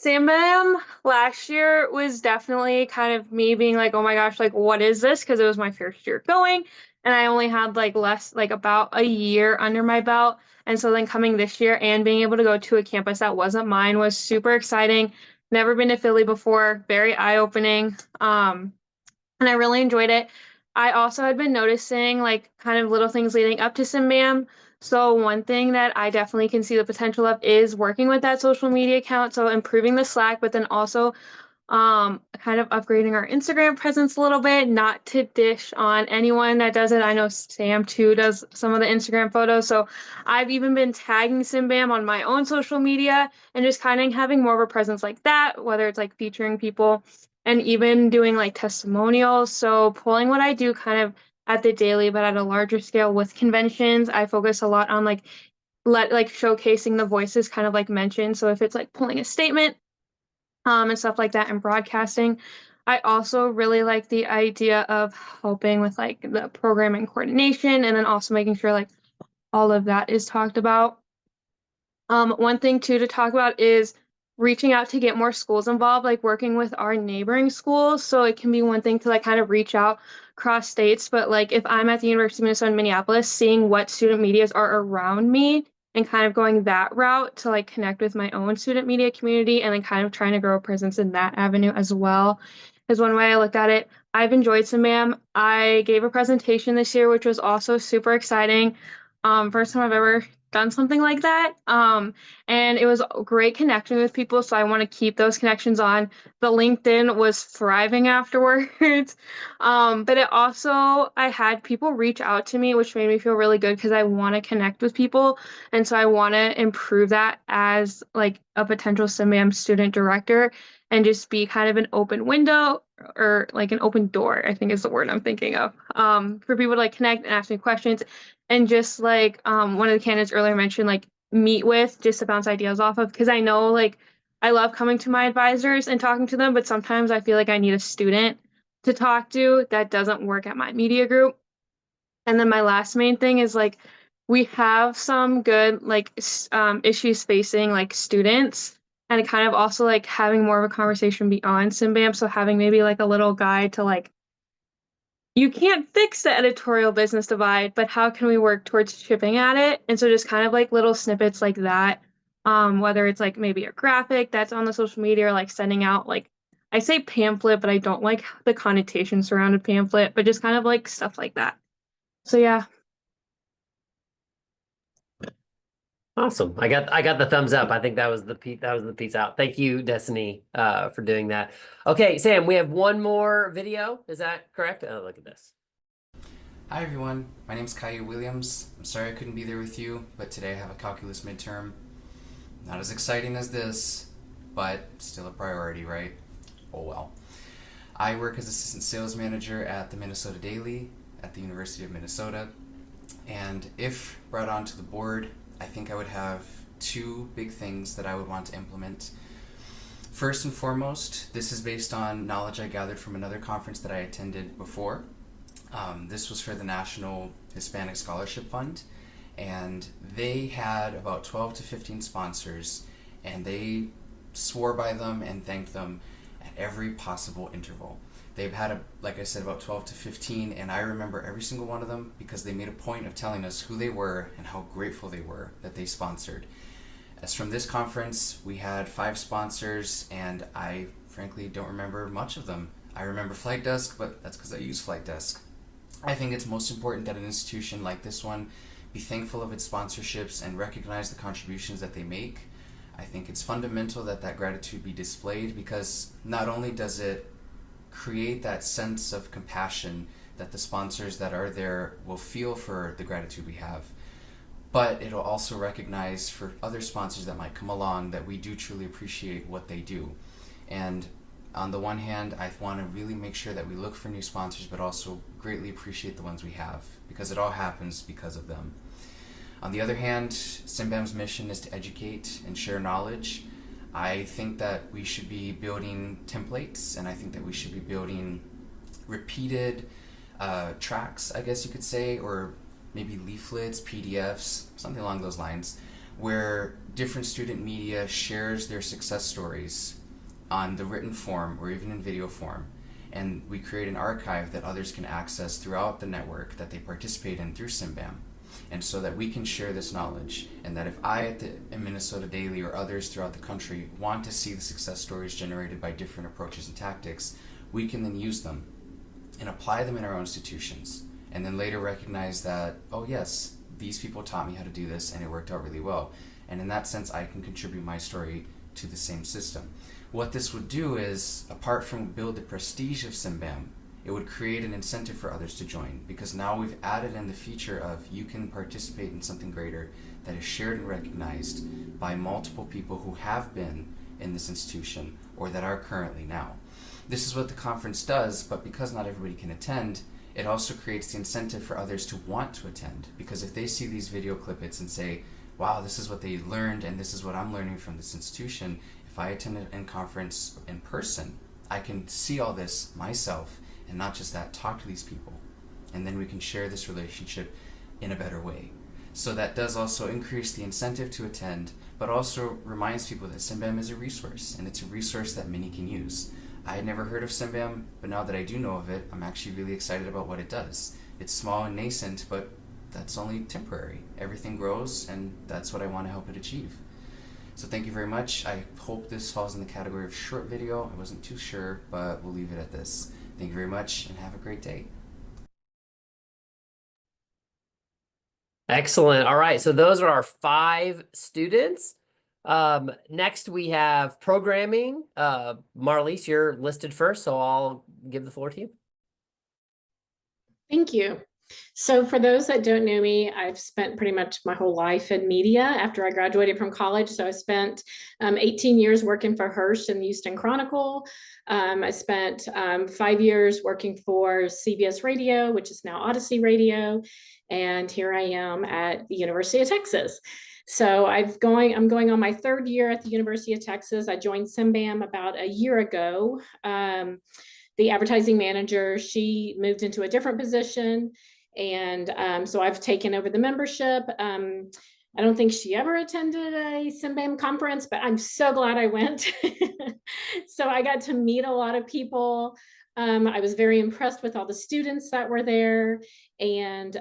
SimBAM last year was definitely kind of me being like, oh my gosh, like what is this? Because it was my first year going. And I only had about a year under my belt. And so then coming this year and being able to go to a campus that wasn't mine was super exciting. Never been to Philly before, very eye-opening. And I really enjoyed it. I also had been noticing like kind of little things leading up to SimBAM. So one thing that I definitely can see the potential of is working with that social media account. So improving the Slack, but then also kind of upgrading our Instagram presence a little bit, not to dish on anyone that does it. I know Sam too does some of the Instagram photos. So I've even been tagging SimBAM on my own social media and just kind of having more of a presence like that, whether it's like featuring people and even doing like testimonials. So pulling what I do kind of at the Daily, but at a larger scale with conventions. I focus a lot on like showcasing the voices kind of like mentioned. So if it's like pulling a statement, and stuff like that and broadcasting. I also really like the idea of helping with like the programming coordination and then also making sure like all of that is talked about. One thing too to talk about is reaching out to get more schools involved, like working with our neighboring schools. So it can be one thing to like kind of reach out across states, but like if I'm at the University of Minnesota in Minneapolis, seeing what student medias are around me and kind of going that route to like connect with my own student media community and then kind of trying to grow a presence in that avenue as well is one way I looked at it. I've enjoyed SimBAM. I gave a presentation this year, which was also super exciting. First time I've ever done something like that. And it was great connecting with people. So I want to keep those connections on. The LinkedIn was thriving afterwards. But it also, I had people reach out to me, which made me feel really good because I want to connect with people. And so I want to improve that as like a potential SimBAM student director and just be kind of an open window or like an open door, I think is the word I'm thinking of, for people to like connect and ask me questions. And just like one of the candidates earlier mentioned, like meet with just to bounce ideas off of, because I know like I love coming to my advisors and talking to them, but sometimes I feel like I need a student to talk to that doesn't work at my media group. And then my last main thing is like we have some good like issues facing like students and kind of also like having more of a conversation beyond SimBAM. So having maybe like a little guide to like, you can't fix the editorial business divide, but how can we work towards chipping at it? And so just kind of like little snippets like that, whether it's like maybe a graphic that's on the social media or like sending out like, I say pamphlet, but I don't like the connotation surrounded pamphlet, but just kind of like stuff like that. So yeah. Awesome. I got the thumbs up. I think that was the piece out. Thank you, Destiny, for doing that. Okay, Sam, we have one more video. Is that correct? Oh, look at this. Hi everyone, my name's Caillou Williams. I'm sorry I couldn't be there with you, but today I have a calculus midterm. Not as exciting as this, but still a priority, right? Oh well. I work as assistant sales manager at the Minnesota Daily at the University of Minnesota, and if brought onto the board, I think I would have two big things that I would want to implement. First and foremost, this is based on knowledge I gathered from another conference that I attended before. This was for the National Hispanic Scholarship Fund, and they had about 12 to 15 sponsors, and they swore by them and thanked them. And at every possible interval. They've had, like I said, about 12 to 15, and I remember every single one of them because they made a point of telling us who they were and how grateful they were that they sponsored. As from this conference, we had 5 sponsors, and I frankly don't remember much of them. I remember Flight Desk, but that's because I use Flight Desk. I think it's most important that an institution like this one be thankful of its sponsorships and recognize the contributions that they make. I think it's fundamental that that gratitude be displayed, because not only does it create that sense of compassion that the sponsors that are there will feel for the gratitude we have, but it'll also recognize for other sponsors that might come along that we do truly appreciate what they do. And on the one hand, I want to really make sure that we look for new sponsors, but also greatly appreciate the ones we have, because it all happens because of them. On the other hand, SimBAM's mission is to educate and share knowledge. I think that we should be building templates, and I think that we should be building repeated tracks, I guess you could say, or maybe leaflets, PDFs, something along those lines, where different student media shares their success stories on the written form or even in video form. And we create an archive that others can access throughout the network that they participate in through SimBAM. And so that we can share this knowledge, and that if I at the Minnesota Daily or others throughout the country want to see the success stories generated by different approaches and tactics, we can then use them and apply them in our own institutions, and then later recognize that, oh yes, these people taught me how to do this and it worked out really well. And in that sense, I can contribute my story to the same system. What this would do is, apart from build the prestige of SimBAM, it would create an incentive for others to join, because now we've added in the feature of you can participate in something greater that is shared and recognized by multiple people who have been in this institution or that are currently now. This is what the conference does, but because not everybody can attend, it also creates the incentive for others to want to attend, because if they see these video clippets and say, wow, this is what they learned and this is what I'm learning from this institution, if I attend a conference in person, I can see all this myself, and not just that, talk to these people, and then we can share this relationship in a better way. So that does also increase the incentive to attend, but also reminds people that SimBAM is a resource, and it's a resource that many can use. I had never heard of SimBAM, but now that I do know of it, I'm actually really excited about what it does. It's small and nascent, but that's only temporary. Everything grows, and that's what I want to help it achieve. So thank you very much. I hope this falls in the category of short video. I wasn't too sure, but we'll leave it at this. Thank you very much, and have a great day. Excellent. All right. So those are our 5 students. Next we have programming. Marlise, you're listed first, so I'll give the floor to you. Thank you. So for those that don't know me, I've spent pretty much my whole life in media after I graduated from college. So I spent 18 years working for Hearst and the Houston Chronicle. I spent 5 years working for CBS Radio, which is now Odyssey Radio. And here I am at the University of Texas. So I'm going on my 3rd year at the University of Texas. I joined SimBAM about a year ago. The advertising manager, she moved into a different position. And so I've taken over the membership. I don't think she ever attended a SimBAM conference, but I'm so glad I went. So I got to meet a lot of people. I was very impressed with all the students that were there. And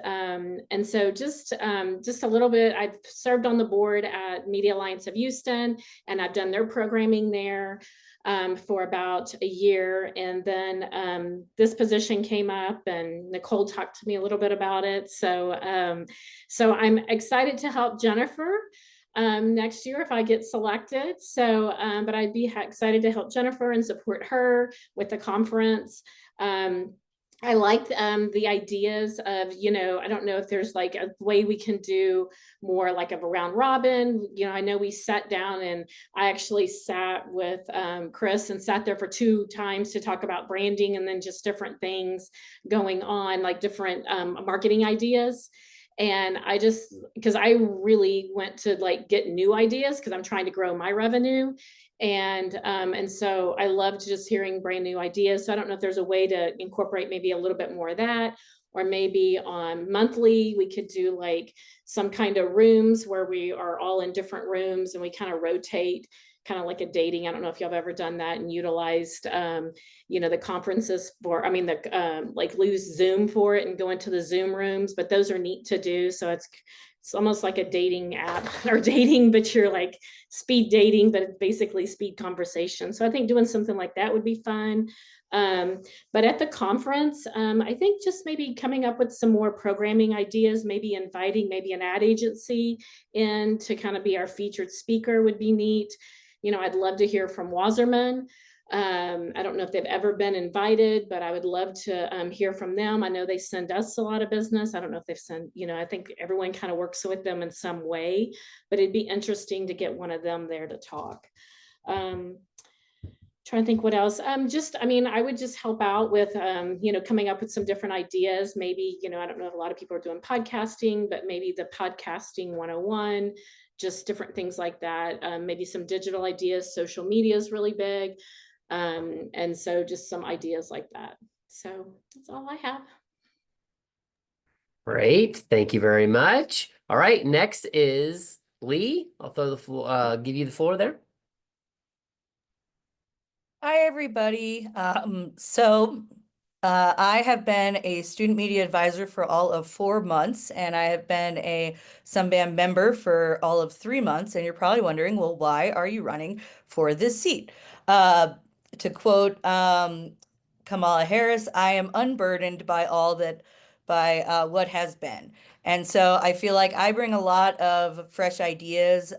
so just a little bit, I've served on the board at Media Alliance of Houston, and I've done their programming there for about a year. And then this position came up, and Nicole talked to me a little bit about it. So I'm excited to help Jennifer next year if I get selected. So, but I'd be excited to help Jennifer and support her with the conference. I like the ideas of, I don't know if there's like a way we can do more like of a round robin. I know we sat down, and I actually sat with Chris and sat there for 2 times to talk about branding, and then just different things going on, like different marketing ideas. And because I really went to like get new ideas, because I'm trying to grow my revenue. And so I loved just hearing brand new ideas. So I don't know if there's a way to incorporate maybe a little bit more of that, or maybe on monthly, we could do like some kind of rooms where we are all in different rooms and we kind of rotate kind of like a dating. I don't know if y'all have ever done that and utilized, the conferences for, like use Zoom for it and go into the Zoom rooms, but those are neat to do. So it's almost like a dating app or dating, but you're like speed dating, but it's basically speed conversation. So I think doing something like that would be fun. But at the conference, I think just maybe coming up with some more programming ideas, maybe inviting maybe an ad agency in to kind of be our featured speaker would be neat. I'd love to hear from Wasserman. I don't know if they've ever been invited, but I would love to hear from them. I know they send us a lot of business. I don't know if they've sent, I think everyone kind of works with them in some way, but it'd be interesting to get one of them there to talk. Trying to think what else. I would just help out with, coming up with some different ideas. Maybe, I don't know if a lot of people are doing podcasting, but maybe the podcasting 101, just different things like that. Maybe some digital ideas. Social media is really big. And so just some ideas like that. So that's all I have. Great. Thank you very much. All right. Next is Lee. I'll throw the floor, give you the floor there. Hi, everybody. I have been a student media advisor for all of 4 months, and I have been a SUMBAM member for all of 3 months. And you're probably wondering, well, why are you running for this seat? To quote Kamala Harris, I am unburdened by what has been. And so I feel like I bring a lot of fresh ideas,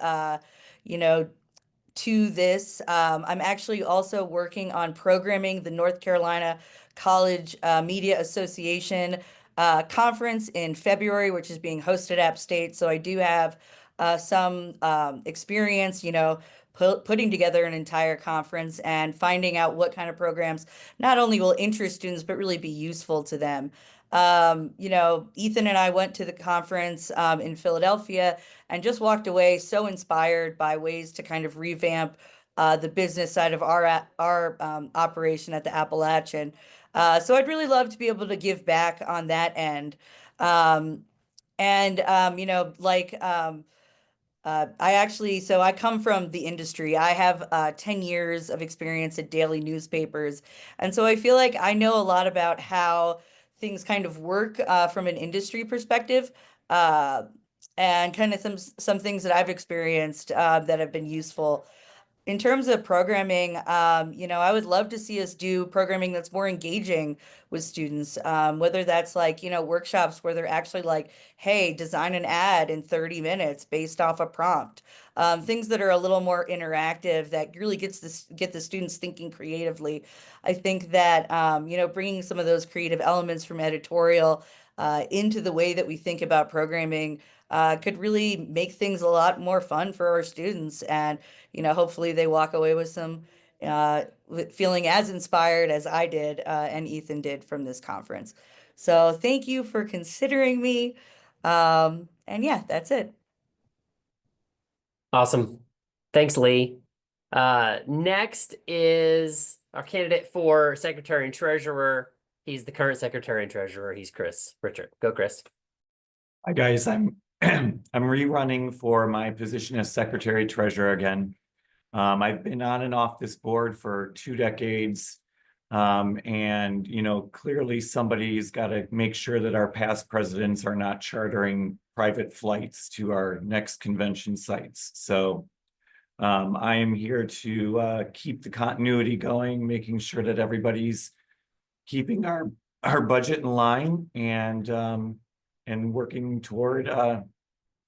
to this. I'm actually also working on programming the North Carolina College Media Association conference in February, which is being hosted at App State. So I do have some experience, putting together an entire conference and finding out what kind of programs not only will interest students, but really be useful to them. Ethan and I went to the conference in Philadelphia and just walked away so inspired by ways to kind of revamp the business side of our operation at the Appalachian. So I'd really love to be able to give back on that end. I come from the industry. I have 10 years of experience at daily newspapers. And so I feel like I know a lot about how things kind of work from an industry perspective, and kind of some things that I've experienced that have been useful. In terms of programming, I would love to see us do programming that's more engaging with students, whether that's like, workshops where they're actually like, hey, design an ad in 30 minutes based off a prompt. Things that are a little more interactive that really get the students thinking creatively. I think that, bringing some of those creative elements from editorial into the way that we think about programming could really make things a lot more fun for our students. And, hopefully they walk away with some feeling as inspired as I did and Ethan did from this conference. So thank you for considering me. And yeah, that's it. Awesome. Thanks, Lee. Next is our candidate for Secretary and Treasurer. He's the current Secretary and Treasurer. He's Chris Richard. Go, Chris. Hi, guys. I'm rerunning for my position as Secretary Treasurer again. I've been on and off this board for 2 decades. And, clearly somebody's got to make sure that our past presidents are not chartering private flights to our next convention sites. So I am here to keep the continuity going, making sure that everybody's keeping our budget in line and working toward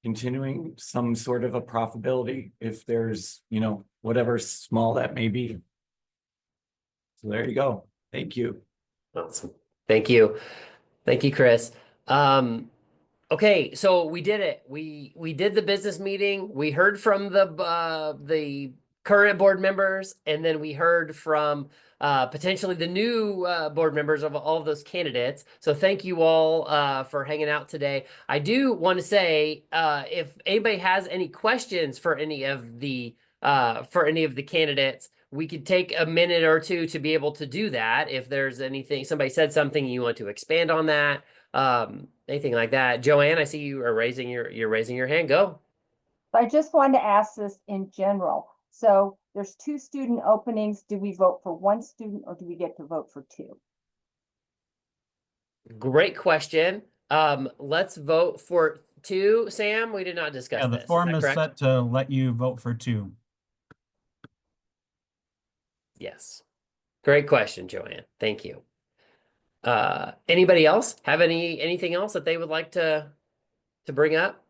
continuing some sort of a profitability if there's, whatever small that may be. So there you go. Thank you. Awesome. Thank you. Thank you, Chris. Okay, so we did it. We did the business meeting. We heard from the current board members, and then we heard from potentially the new board members of all of those candidates. So thank you all for hanging out today. I do want to say if anybody has any questions for any of the candidates, we could take a minute or two to be able to do that. If there's anything, somebody said something you want to expand on that, anything like that. Joanne, I see you are raising your hand. Go. I just wanted to ask this in general. So there's 2 student openings. Do we vote for 1 student or do we get to vote for 2? Great question. Let's vote for 2. Sam, we did not discuss Yeah, the this. form that is correct? set to let you vote for 2. Yes. Great question, Joanne. Thank you. Anybody else have anything else that they would like to bring up?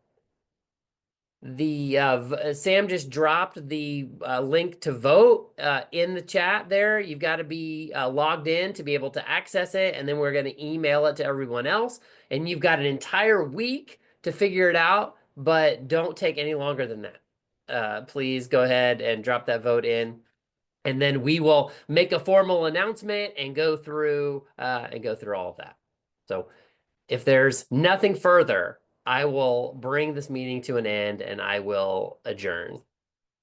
Sam just dropped the link to vote in the chat there. You've got to be logged in to be able to access it, and then we're going to email it to everyone else. And you've got an entire week to figure it out, but don't take any longer than that. Please go ahead and drop that vote in. And then we will make a formal announcement and go through all of that. So if there's nothing further, I will bring this meeting to an end and I will adjourn.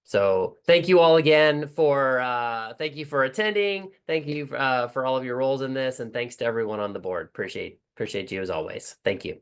So thank you all again for attending. Thank you for all of your roles in this, and thanks to everyone on the board. Appreciate you as always. Thank you.